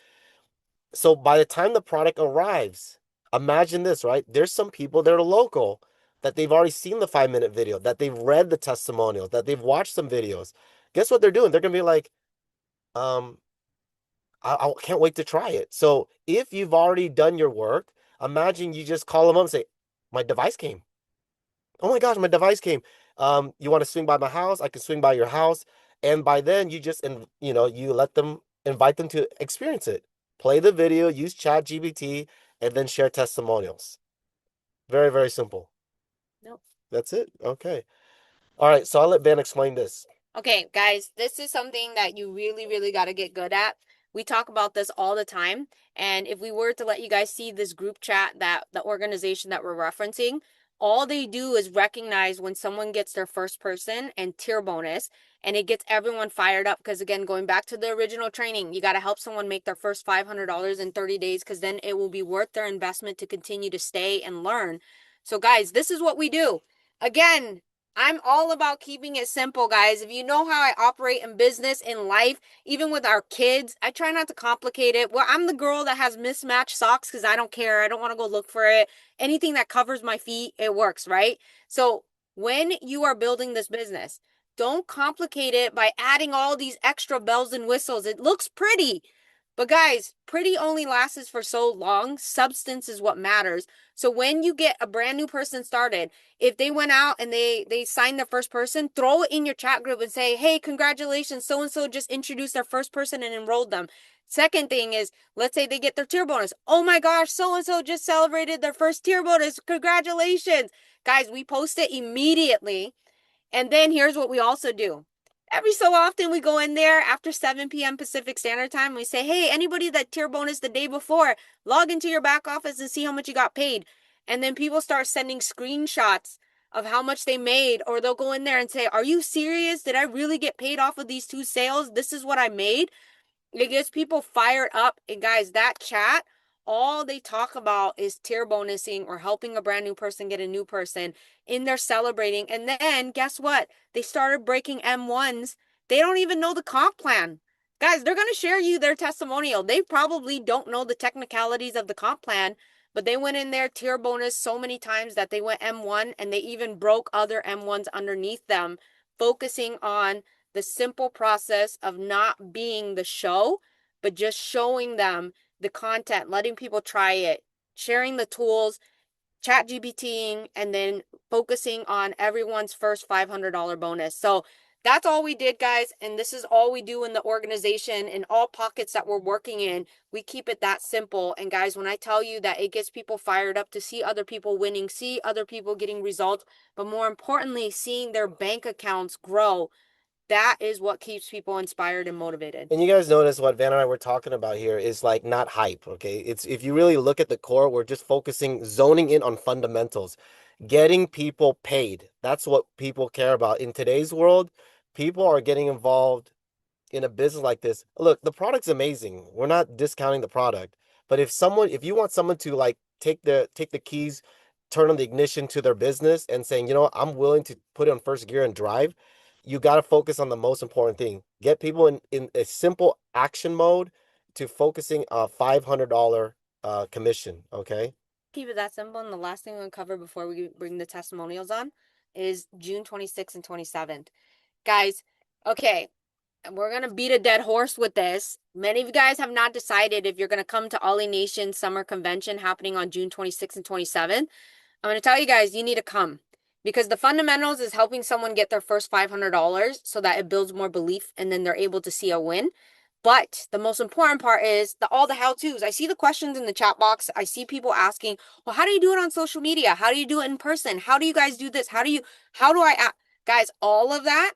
So by the time the product arrives, imagine this, right? There's some people that are local that they've already seen the 5 minute video, that they've read the testimonials, that they've watched some videos. Guess what they're doing? They're gonna be like, um, I can't wait to try it. So if you've already done your work, imagine you just call them up and say, my device came. Oh my gosh, my device came. You want to swing by my house? I can swing by your house. And by then you just, you let them invite them to experience it. Play the video, use ChatGPT, and then share testimonials. Very, very simple. nope? That's it. Okay. All right. So I'll let Ben explain this. Okay, guys, this is something that you really, really got to get good at. We talk about this all the time. And if we were to let you guys see this group chat that the organization that we're referencing, all they do is recognize when someone gets their first person and tier bonus, and it gets everyone fired up. Because again, going back to the original training, you got to help someone make their first $500 in 30 days, because then it will be worth their investment to continue to stay and learn. So guys, this is what we do. Again, I'm all about keeping it simple, guys. If you know how I operate in business, in life, even with our kids, I try not to complicate it. Well, I'm the girl that has mismatched socks because I don't care. I don't want to go look for it. Anything that covers my feet, it works, right? So when you are building this business, don't complicate it by adding all these extra bells and whistles. It looks pretty, but guys, pretty only lasts for so long. Substance is what matters. So when you get a brand new person started, if they went out and they signed their first person, throw it in your chat group and say, hey, congratulations, so-and-so just introduced their first person and enrolled them. Second thing is, let's say they get their tier bonus. Oh my gosh, so-and-so just celebrated their first tier bonus. Congratulations. Guys, we post it immediately. And then here's what we also do. Every so often we go in there after 7 p.m. Pacific Standard Time. And we say, hey, anybody that tier bonus the day before, log into your back office and see how much you got paid. And then people start sending screenshots of how much they made, or they'll go in there and say, are you serious? Did I really get paid off of these 2 sales? This is what I made. It gets people fired up. And guys, that chat, all they talk about is tier bonusing or helping a brand new person get a new person in there celebrating. And then guess what? They started breaking M1s. They don't even know the comp plan. Guys, they're going to share you their testimonial. They probably don't know the technicalities of the comp plan, but they went in there tier bonus so many times that they went M1, and they even broke other M1s underneath them, focusing on the simple process of not being the show, but just showing them the content, letting people try it, sharing the tools, ChatGPTing, and then focusing on everyone's first $500 bonus. So that's all we did, guys. And this is all we do in the organization, in all pockets that we're working in. We keep it that simple. And guys, when I tell you that it gets people fired up to see other people winning, see other people getting results, but more importantly, seeing their bank accounts grow, that is what keeps people inspired and motivated. And you guys notice what Van and I were talking about here is like not hype, okay? It's if you really look at the core, we're just focusing, zoning in on fundamentals, getting people paid. That's what people care about. In today's world, people are getting involved in a business like this. Look, the product's amazing. We're not discounting the product. But if you want someone to like take the keys, turn on the ignition to their business and saying, you know, I'm willing to put it on first gear and drive, you got to focus on the most important thing. Get people in a simple action mode to focusing a $500 commission, okay? Keep it that simple. And the last thing we'll cover before we bring the testimonials on is June 26th and 27th. Guys, okay, we're going to beat a dead horse with this. Many of you guys have not decided if you're going to come to Ollie Nation Summer Convention happening on June 26th and 27th. I'm going to tell you guys, you need to come, because the fundamentals is helping someone get their first $500 so that it builds more belief and then they're able to see a win. But the most important part is all the how-tos. I see the questions in the chat box. I see people asking, well, how do you do it on social media? How do you do it in person? How do you guys do this? How do I, guys, all of that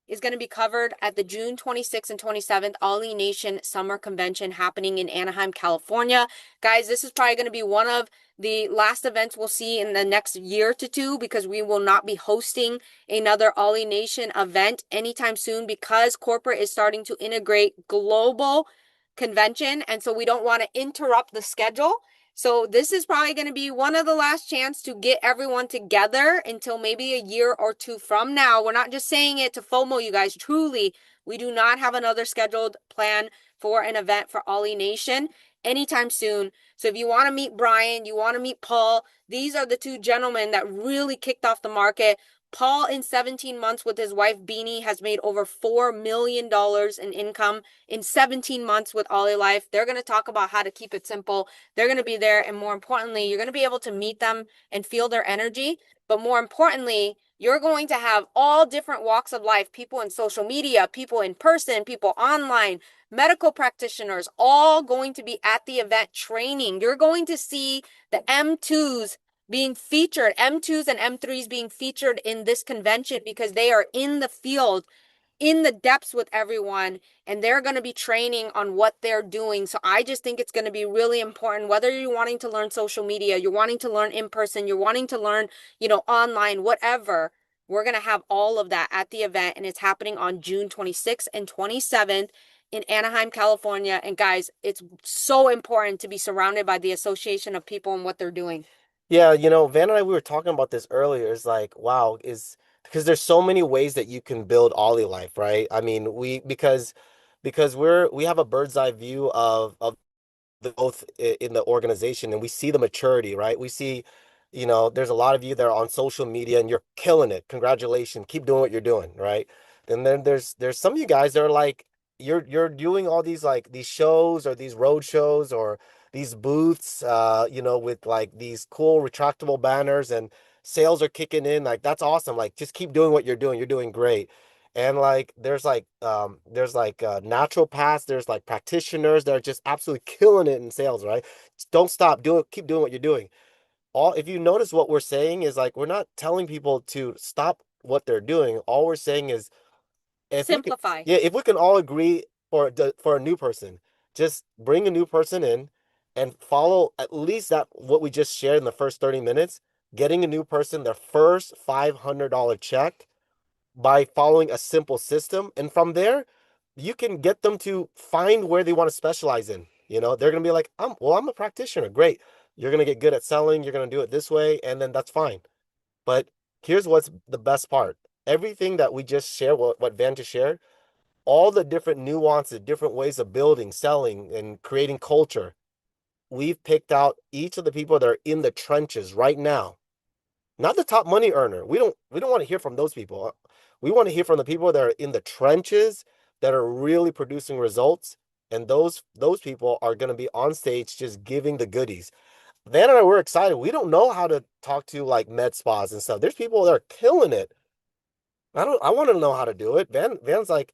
is going to be covered at the June 26th and 27th Ollie Nation Summer Convention happening in Anaheim, California. Guys, this is probably going to be one of the last events we'll see in the next year to two, because we will not be hosting another Ollie Nation event anytime soon, because corporate is starting to integrate global convention. And so we don't want to interrupt the schedule. So this is probably going to be one of the last chance to get everyone together until maybe a year or two from now. We're not just saying it to FOMO, you guys. Truly, we do not have another scheduled plan for an event for Ollie Nation anytime soon. So if you want to meet Brian, you want to meet Paul, these are the 2 gentlemen that really kicked off the market. Paul, in 17 months with his wife Beanie, has made over $4 million in income in 17 months with OlyLife. They're going to talk about how to keep it simple. They're going to be there. And more importantly, you're going to be able to meet them and feel their energy. But more importantly, you're going to have all different walks of life, people in social media, people in person, people online, medical practitioners, all going to be at the event training. You're going to see the M2s being featured, M2s and M3s being featured in this convention, because they are in the field in the depths with everyone, and they're going to be training on what they're doing. So I just think it's going to be really important, whether you're wanting to learn social media, you're wanting to learn in person, you're wanting to learn, online, whatever. We're going to have all of that at the event, and it's happening on June 26th and 27th in Anaheim, California. And guys, it's so important to be surrounded by the association of people and what they're doing. Yeah, Van and I, we were talking about this earlier. It's like, wow, is because there's so many ways that you can build OlyLife, right? I mean, because we have a bird's eye view of the growth in the organization, and we see the maturity, right? We see, there's a lot of you that are on social media and you're killing it. Congratulations. Keep doing what you're doing, right? And then there's some of you guys that are like you're doing all these like these shows or these road shows or these booths with like these cool retractable banners, and sales are kicking in. Like that's awesome. Like just keep doing what you're doing. You're doing great. And like there's like naturopaths, there's like practitioners that are just absolutely killing it in sales, right? Just don't stop, keep doing what you're doing. All If you notice, what we're saying is like we're not telling people to stop what they're doing. All we're saying is if we could Simplify. yeah, if we can all agree for a new person, just bring a new person in and follow at least that what we just shared in the first 30 minutes, getting a new person their first $500 check by following a simple system. And from there, you can get them to find where they want to specialize in. They're going to be like, I'm a practitioner. Great. You're going to get good at selling. You're going to do it this way. And then that's fine. But here's what's the best part. Everything that we just shared, what Van just shared, all the different nuances, different ways of building, selling, and creating culture, we've picked out each of the people that are in the trenches right now, not the top money earner. We don't want to hear from those people. We want to hear from the people that are in the trenches that are really producing results. And those people are going to be on stage just giving the goodies. Van and I were excited. We don't know how to talk to like med spas and stuff. There's people that are killing it. I want to know how to do it. Van's like,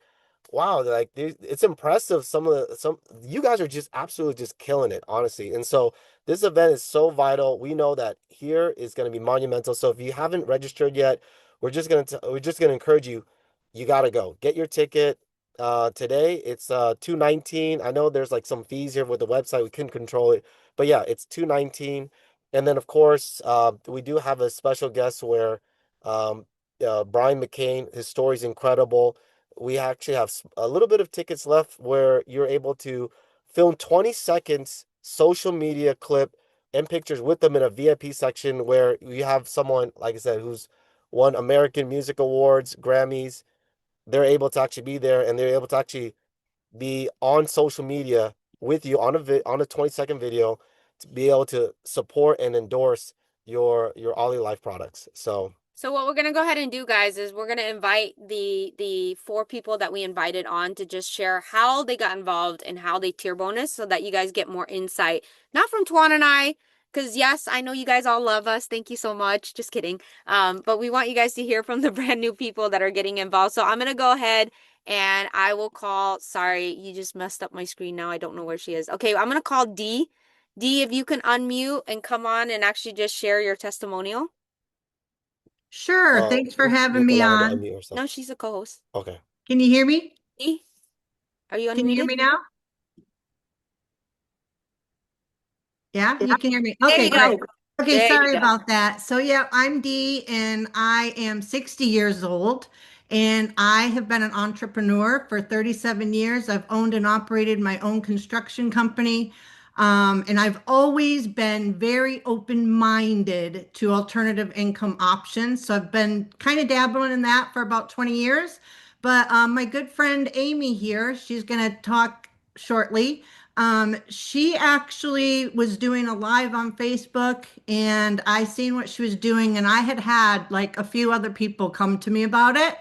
wow, like it's impressive. Some you guys are just absolutely just killing it, honestly. And so this event is so vital. We know that here is going to be monumental. So if you haven't registered yet, we're just gonna encourage you. You got to go get your ticket. Today it's 219. I know there's like some fees here with the website. We couldn't control it, but yeah, it's 219. And then of course, we do have a special guest where um Brian McCain. His story is incredible. We actually have a little bit of tickets left where you're able to film 20 seconds social media clip and pictures with them in a VIP section where you have someone, like I said, who's won American Music Awards, Grammys. They're able to actually be there, and they're able to actually be on social media with you on a 20-second video to be able to support and endorse your OlyLife products. So So what we're gonna go ahead and do, guys, is we're gonna invite the four people that we invited on to just share how they got involved and how they tier bonus, so that you guys get more insight, not from Tuan and I, because yes, I know you guys all love us. Thank you so much. Just kidding. But we want you guys to hear from the brand new people that are getting involved. So I'm gonna go ahead and I will call. Sorry, you just messed up my screen now. I don't know where she is. Okay, I'm gonna call D. D, if you can unmute and come on and actually just share your testimonial. Sure. Thanks for you having can me allow her to on. unmute herself. No, she's a co-host. Okay. Can you hear me? D, are you Can you hear unmuted? me now? Yeah, Yeah. you can hear me. There Okay, you great. go. Okay, There you sorry go. about that. So yeah, I'm Dee and I am 60 years old and I have been an entrepreneur for 37 years. I've owned and operated my own construction company. And I've always been very open-minded to alternative income options. So I've been kind of dabbling in that for about 20 years. But my good friend Amy here, she's going to talk shortly. She actually was doing a live on Facebook and I seen what she was doing and I had like a few other people come to me about it.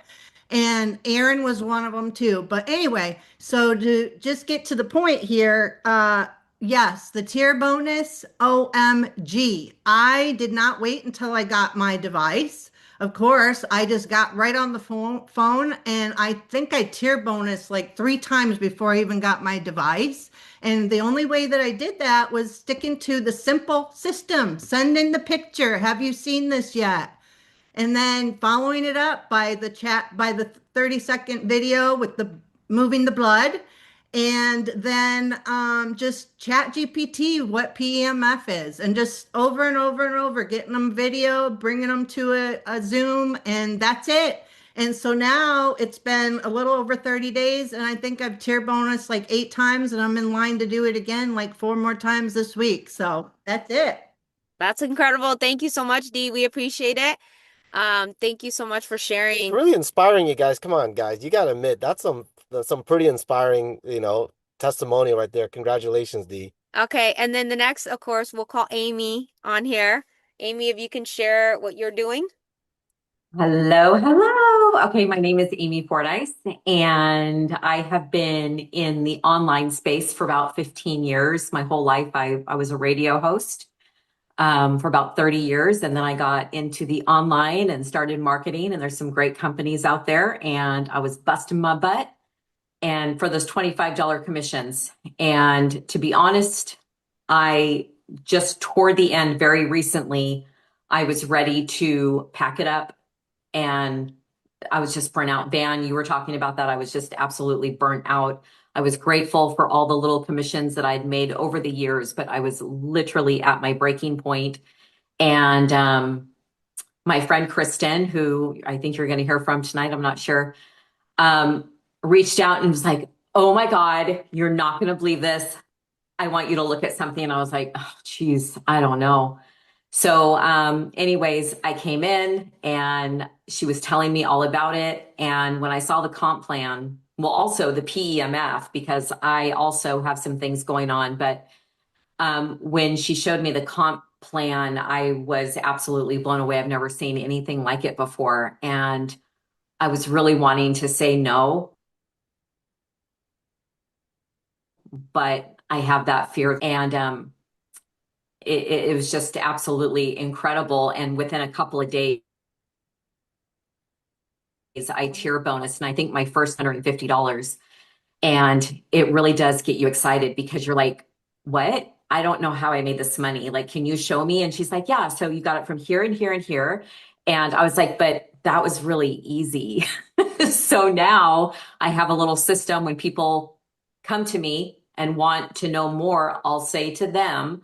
And Aaron was one of them too. But anyway, so to just get to the point here, yes, the tier bonus, OMG. I did not wait until I got my device. Of course, I just got right on the phone and I think I tier bonus like 3 times before I even got my device. And the only way that I did that was sticking to the simple system, sending the picture. Have you seen this yet? and then following it up by the 30-second video with the moving the blood, and then just chat GPT what PEMF is, and just over and over and over, getting them video, bringing them to a Zoom, and that's it. And so now it's been a little over 30 days, and I think I've tier bonus like 8 times, and I'm in line to do it again like 4 more times this week. So that's it. That's incredible. Thank you so much, Dee. We appreciate it. Thank you so much for It's sharing. really inspiring, you guys. Come on, guys. You gotta admit, that's some pretty inspiring, testimonial right there. Congratulations, D. Okay, and then the next, of course, we'll call Amy on here. Amy, if you can share what you're doing. Hello, hello. Okay, my name is Amy Fordyce, and I have been in the online space for about 15 years. My whole life, I was a radio host for about 30 years, and then I got into the online and started marketing, and there's some great companies out there, and I was busting my butt and for those $25 commissions. And to be honest, I just toward the end very recently, I was ready to pack it up, and I was just burnt out. Van, you were talking about that. I was just absolutely burnt out. I was grateful for all the little commissions that I'd made over the years, but I was literally at my breaking point. And my friend Kristen, who I think you're going to hear from tonight, I'm not sure, reached out and was like, "Oh my God, you're not going to believe this. I want you to look at something." And I was like, "Oh, geez, I don't know." So, anyways, I came in and she was telling me all about it. And when I saw the comp plan, well, also the PEMF, because I also have some things going on. But when she showed me the comp plan, I was absolutely blown away. I've never seen anything like it before. And I was really wanting to say no, but I have that fear. And it was just absolutely incredible. And within a couple of days, I tier bonus, and I think my first $150. And it really does get you excited because you're like, what? I don't know how I made this money. Like, can you show me? And she's like, yeah, so you got it from here and here and here. And I was like, but that was really easy. So now I have a little system. When people come to me and want to know more, I'll say to them,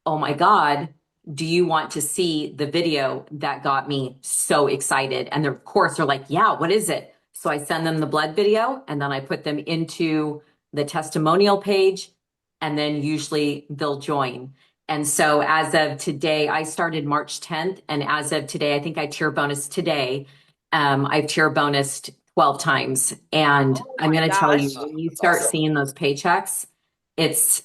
"Oh my God, do you want to see the video that got me so excited?" And of course, they're like, "Yeah, what is it?" So I send them the blood video, and then I put them into the testimonial page, and then usually they'll join. And so as of today, I started March 10th. And as of today, I think I tier bonus today. I've tier bonused 12 times. And Oh I'm my going to tell you, gosh. when you That's start awesome. seeing those paychecks, it's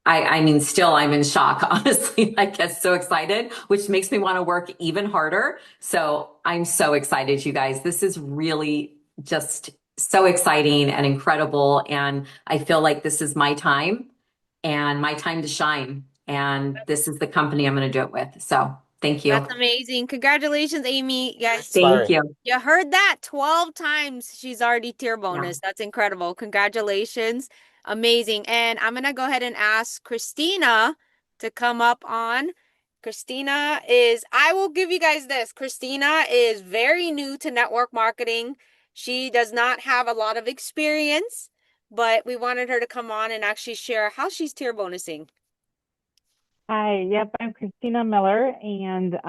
I mean, still I'm in shock, honestly. I get so excited, which makes me want to work even harder. So I'm so excited, you guys. This is really just so exciting and incredible. And I feel like this is my time and my time to shine. And this is the company I'm going to do it with. So thank you. That's amazing. Congratulations, Amy. That's Guys, Thank inspiring. you. you heard that 12 times she's already tier Yeah. bonus. That's incredible. Congratulations. Amazing. And I'm going to go ahead and ask Christina to come up on. I will give you guys this. Christina is very new to network marketing. She does not have a lot of experience, but we wanted her to come on and actually share how she's tier bonusing. Hi, yep, I'm Christina Miller, and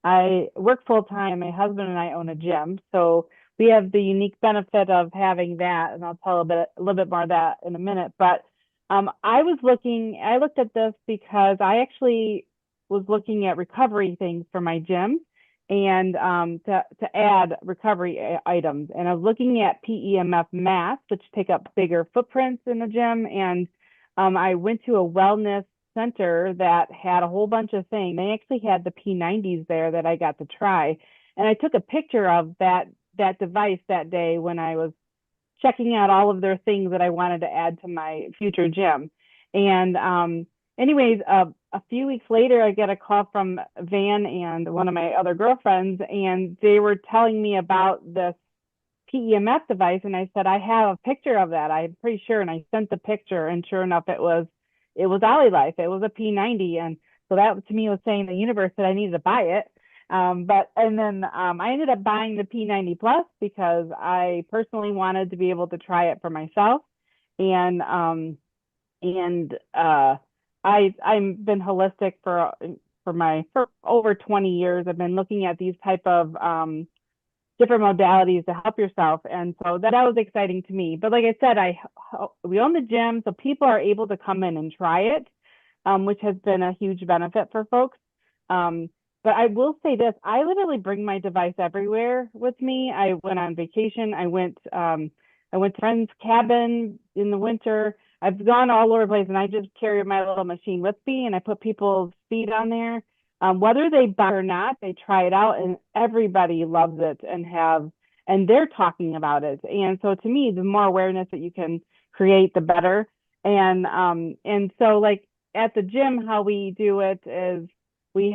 I work full time. My husband and I own a gym, so we have the unique benefit of having that, and I'll tell a little bit more of that in a minute. But I looked at this because I actually was looking at recovery things for my gym, and to add recovery items, and I was looking at PEMF mats, which take up bigger footprints in the gym, and I went to a wellness center that had a whole bunch of things. They actually had the P90s there that I got to try. And I took a picture of that device that day when I was checking out all of their things that I wanted to add to my future gym. And anyways, a few weeks later, I get a call from Van and one of my other girlfriends, and they were telling me about this PEMF device. And I said, I have a picture of that. I'm pretty sure. And I sent the picture, and sure enough, it was OlyLife. It was a P90. And so that to me was saying the universe that I needed to buy it. But and then I ended up buying the P90 Plus because I personally wanted to be able to try it for myself. And and I've been holistic for over 20 years. I've been looking at these type of different modalities to help yourself, and so that was exciting to me. But like I said, we own the gym, so people are able to come in and try it, which has been a huge benefit for folks. Um, but I will say this: I literally bring my device everywhere with me. I went on vacation. I went to a friend's cabin in the winter. I've gone all over the place, and I just carry my little machine with me, and I put people's feet on there. Whether they buy or not, they try it out, and everybody loves it and they're talking about it. And so to me, the more awareness that you can create, the better. And so like at the gym, how we do it is we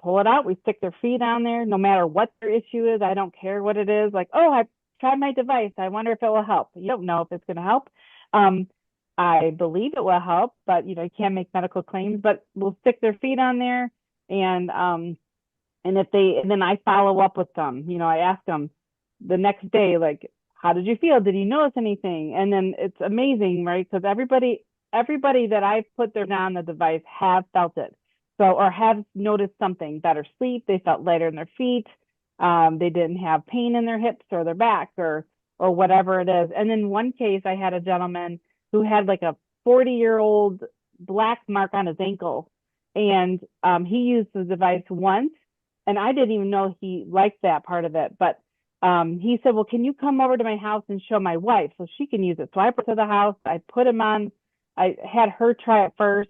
pull it out, we stick their feet on there, no matter what their issue is. I don't care what it is. Like, oh, I tried my device. I wonder if it will help. You don't know if it's going to help. Um, I believe it will help, but you can't make medical claims. But we'll stick their feet on there, and and then I follow up with them. I ask them the next day, like, how did you feel? Did you notice anything? And then it's amazing, right? Because everybody that I've put their on the device have felt it. So, or have noticed something, better sleep. They felt lighter in their feet. They didn't have pain in their hips or their back or whatever it is. And in one case, I had a gentleman who had like a 40-year-old black mark on his ankle, and he used the device once, and I didn't even know he liked that part of it. But he said, well, can you come over to my house and show my wife so she can use it? So I brought to the house, I put him on, I had her try it first,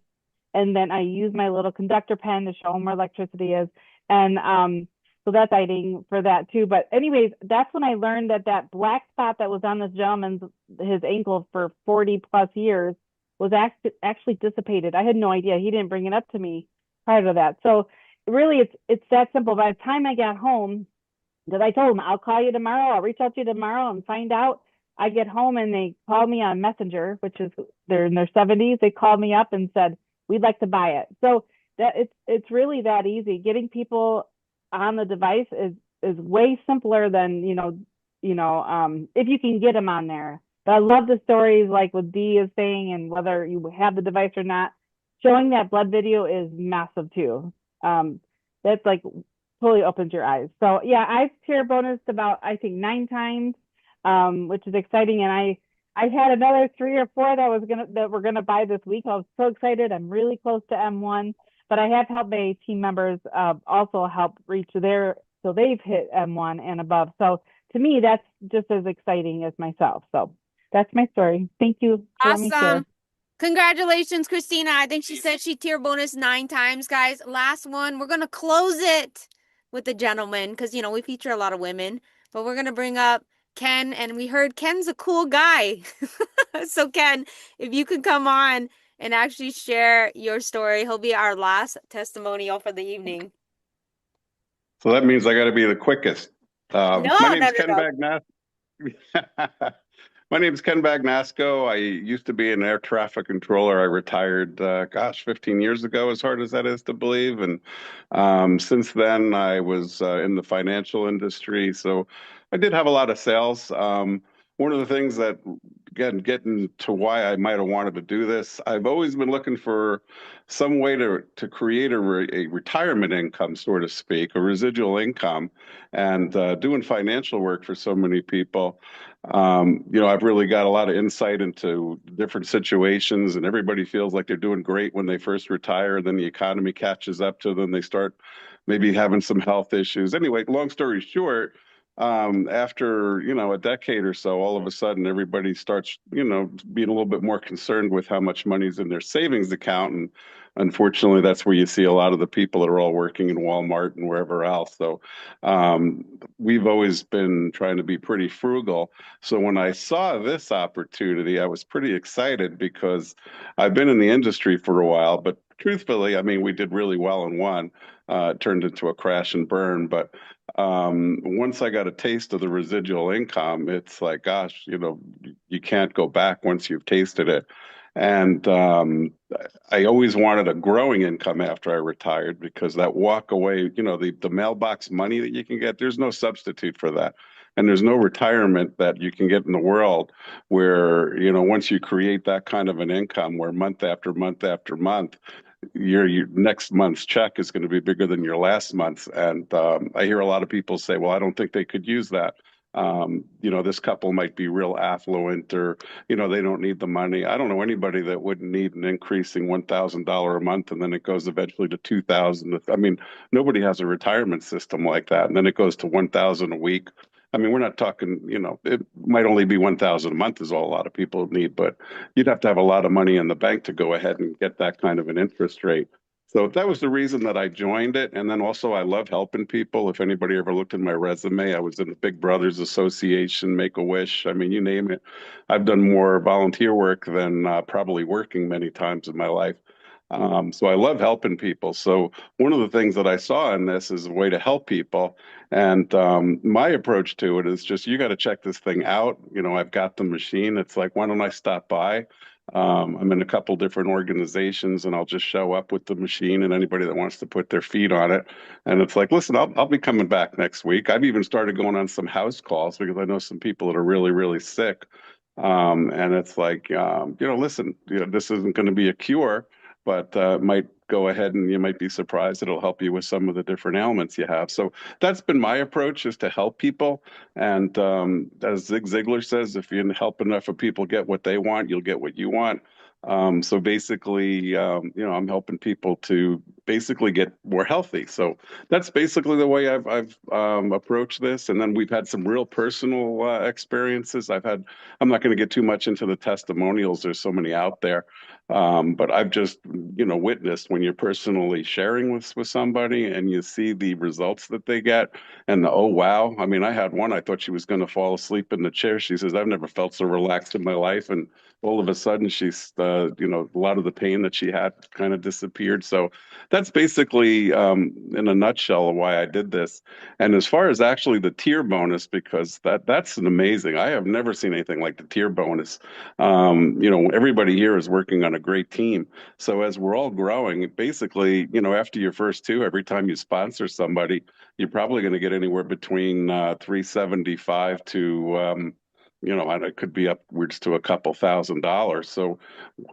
and then I used my little conductor pen to show him where electricity is. And so that's exciting for that too. But anyways, that's when I learned that black spot that was on this gentleman's his ankle for 40 plus years was actually dissipated. I had no idea. He didn't bring it up to me prior to that. So really, it's that simple. By the time I got home, because I told him I'll call you tomorrow, I'll reach out to you tomorrow and find out. I get home and they called me on Messenger, which is they're in their 70s. They called me up and said we'd like to buy it. So that it's really that easy. Getting people on the device is way simpler than if you can get them on there. But I love the stories like what Dee is saying, and whether you have the device or not, showing that blood video is massive too. That's like totally opens your eyes. So yeah, I've tier bonused about I think 9 times, which is exciting. And I had another 3 or 4 that we're gonna buy this week. I was so excited. I'm really close to M1, but I have helped my team members also help reach so they've hit M1 and above. So to me, that's just as exciting as myself. So that's my story. Thank you for letting me share. Awesome. Congratulations, Christina. I think she said she tier bonus 9 times, guys. Last one. We're going to close it with the gentleman because, we feature a lot of women, but we're going to bring up Ken, and we heard Ken's a cool guy. So Ken, if you could come on and actually share your story, he'll be our last testimonial for the evening. So that means I got to be the quickest. No, My name's no, Ken no. Bagnasco. My name's Ken Bagnasco. I used to be an air traffic controller. I retired, 15 years ago, as hard as that is to believe. And since then, I was in the financial industry. So I did have a lot of sales. One of the things that, again, getting to why I might have wanted to do this, I've always been looking for some way to create a retirement income, so to speak, a residual income, and doing financial work for so many people. I've really got a lot of insight into different situations, and everybody feels like they're doing great when they first retire. Then the economy catches up to them. They start maybe having some health issues. Anyway, long story short, after, a decade or so, all of a sudden everybody starts, being a little bit more concerned with how much money's in their savings account. And unfortunately, that's where you see a lot of the people that are all working in Walmart and wherever else. So we've always been trying to be pretty frugal. So when I saw this opportunity, I was pretty excited because I've been in the industry for a while, but truthfully, I mean, we did really well in one. It turned into a crash and burn, but once I got a taste of the residual income, it's like, gosh, you can't go back once you've tasted it. And I always wanted a growing income after I retired because that walk away, the mailbox money that you can get, there's no substitute for that. And there's no retirement that you can get in the world where, once you create that kind of an income where month after month after month, your next month's check is going to be bigger than your last month's. And I hear a lot of people say, well, I don't think they could use that. This couple might be real affluent or, they don't need the money. I don't know anybody that wouldn't need an increasing $1,000 a month and then it goes eventually to 2,000. I mean, nobody has a retirement system like that. And then it goes to 1,000 a week. I mean, we're not talking, it might only be 1,000 a month is all a lot of people need, but you'd have to have a lot of money in the bank to go ahead and get that kind of an interest rate. So that was the reason that I joined it. And then also, I love helping people. If anybody ever looked at my resume, I was in the Big Brothers Association, Make a Wish. I mean, you name it. I've done more volunteer work than probably working many times in my life. So I love helping people. So one of the things that I saw in this is a way to help people. And my approach to it is just you got to check this thing out. I've got the machine. It's like, why don't I stop by? I'm in a couple different organizations, and I'll just show up with the machine and anybody that wants to put their feet on it. And it's like, listen, I'll be coming back next week. I've even started going on some house calls because I know some people that are really, really sick. And it's like, listen, this isn't going to be a cure, but might go ahead and you might be surprised. It'll help you with some of the different ailments you have. So that's been my approach is to help people. And as Zig Ziglar says, if you help enough of people get what they want, you'll get what you want. So basically, I'm helping people to basically get more healthy. So that's basically the way I've approached this. And then we've had some real personal experiences. I'm not going to get too much into the testimonials. There's so many out there. But I've just, witnessed when you're personally sharing with somebody and you see the results that they get and oh wow. I mean, I had one, I thought she was going to fall asleep in the chair. She says, I've never felt so relaxed in my life. And all of a sudden she's, a lot of the pain that she had kind of disappeared. So that's basically, in a nutshell, why I did this. And as far as actually the tier bonus, because that's an amazing, I have never seen anything like the tier bonus. Everybody here is working on a great team. So as we're all growing, basically, after your first two, every time you sponsor somebody, you're probably going to get anywhere between 375 to and it could be upwards to a couple $1,000. So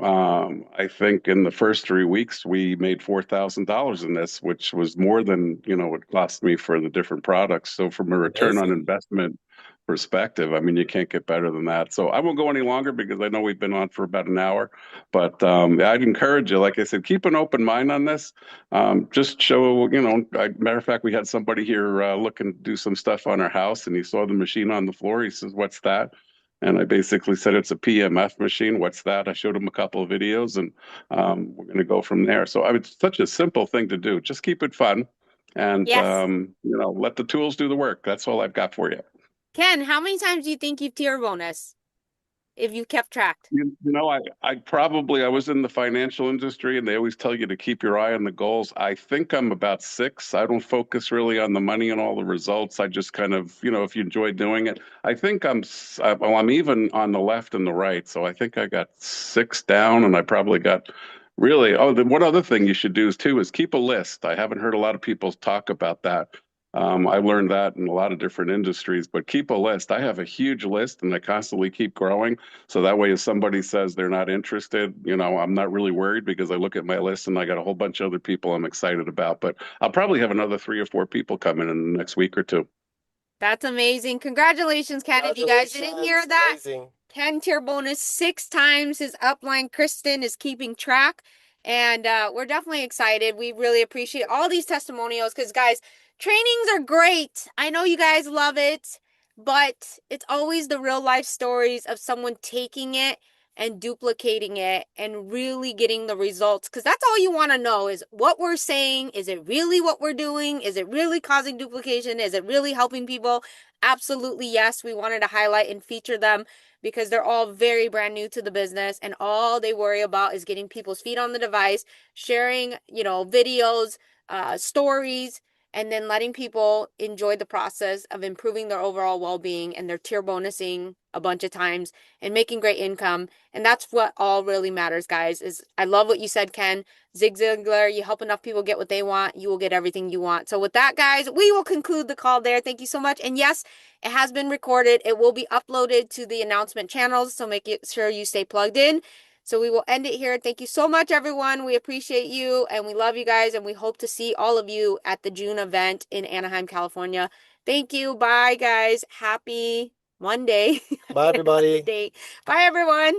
I think in the first 3 weeks we made $4,000 in this, which was more than it cost me for the different products. So from a return on Amazing. investment perspective, I mean, you can't get better than that. So I won't go any longer because I know we've been on for about an hour. But I'd encourage you, like I said, keep an open mind on this. Just show, matter of fact, we had somebody here looking to do some stuff on our house, and he saw the machine on the floor. He says, "What's that?" And I basically said, it's a PMF machine. What's that? I showed him a couple of videos and we're going to go from there. So it's such a simple thing to do. Just keep it fun and, Yes. let the tools do the work. That's all I've got for you. Ken, how many times do you think you've tier bonus if you kept track? I was in the financial industry and they always tell you to keep your eye on the goals. I think I'm about six. I don't focus really on the money and all the results. I just kind of, if you enjoy doing it, I think I'm even on the left and the right. So I think I got six down and I probably got really, one other thing you should do is keep a list. I haven't heard a lot of people talk about that. I learned that in a lot of different industries, but keep a list. I have a huge list and I constantly keep growing. So that way, if somebody says they're not interested, I'm not really worried because I look at my list and I got a whole bunch of other people I'm excited about. But I'll probably have another 3 or 4 people come in the next week or two. That's amazing. Congratulations, Ken. If you guys didn't hear that, Amazing. Ken tier bonus 6 times. His upline, Kristen, is keeping track. And we're definitely excited. We really appreciate all these testimonials because, guys, trainings are great. I know you guys love it, but it's always the real life stories of someone taking it and duplicating it and really getting the results. Because that's all you want to know is what we're saying. Is it really what we're doing? Is it really causing duplication? Is it really helping people? Absolutely, yes. We wanted to highlight and feature them because they're all very brand new to the business and all they worry about is getting people's feet on the device, sharing, videos, stories, and then letting people enjoy the process of improving their overall well-being, and their tier bonusing a bunch of times and making great income. And that's what all really matters, guys. Is I love what you said, Ken. Zig Ziglar, you help enough people get what they want, you will get everything you want. So with that, guys, we will conclude the call there. Thank you so much. And yes, it has been recorded. It will be uploaded to the announcement channels, so make sure you stay plugged in. So we will end it here. Thank you so much, everyone. We appreciate you and we love you guys, and we hope to see all of you at the June event in Anaheim, California. Thank you. Bye, guys. Happy Monday. Bye, everybody. Bye, everyone.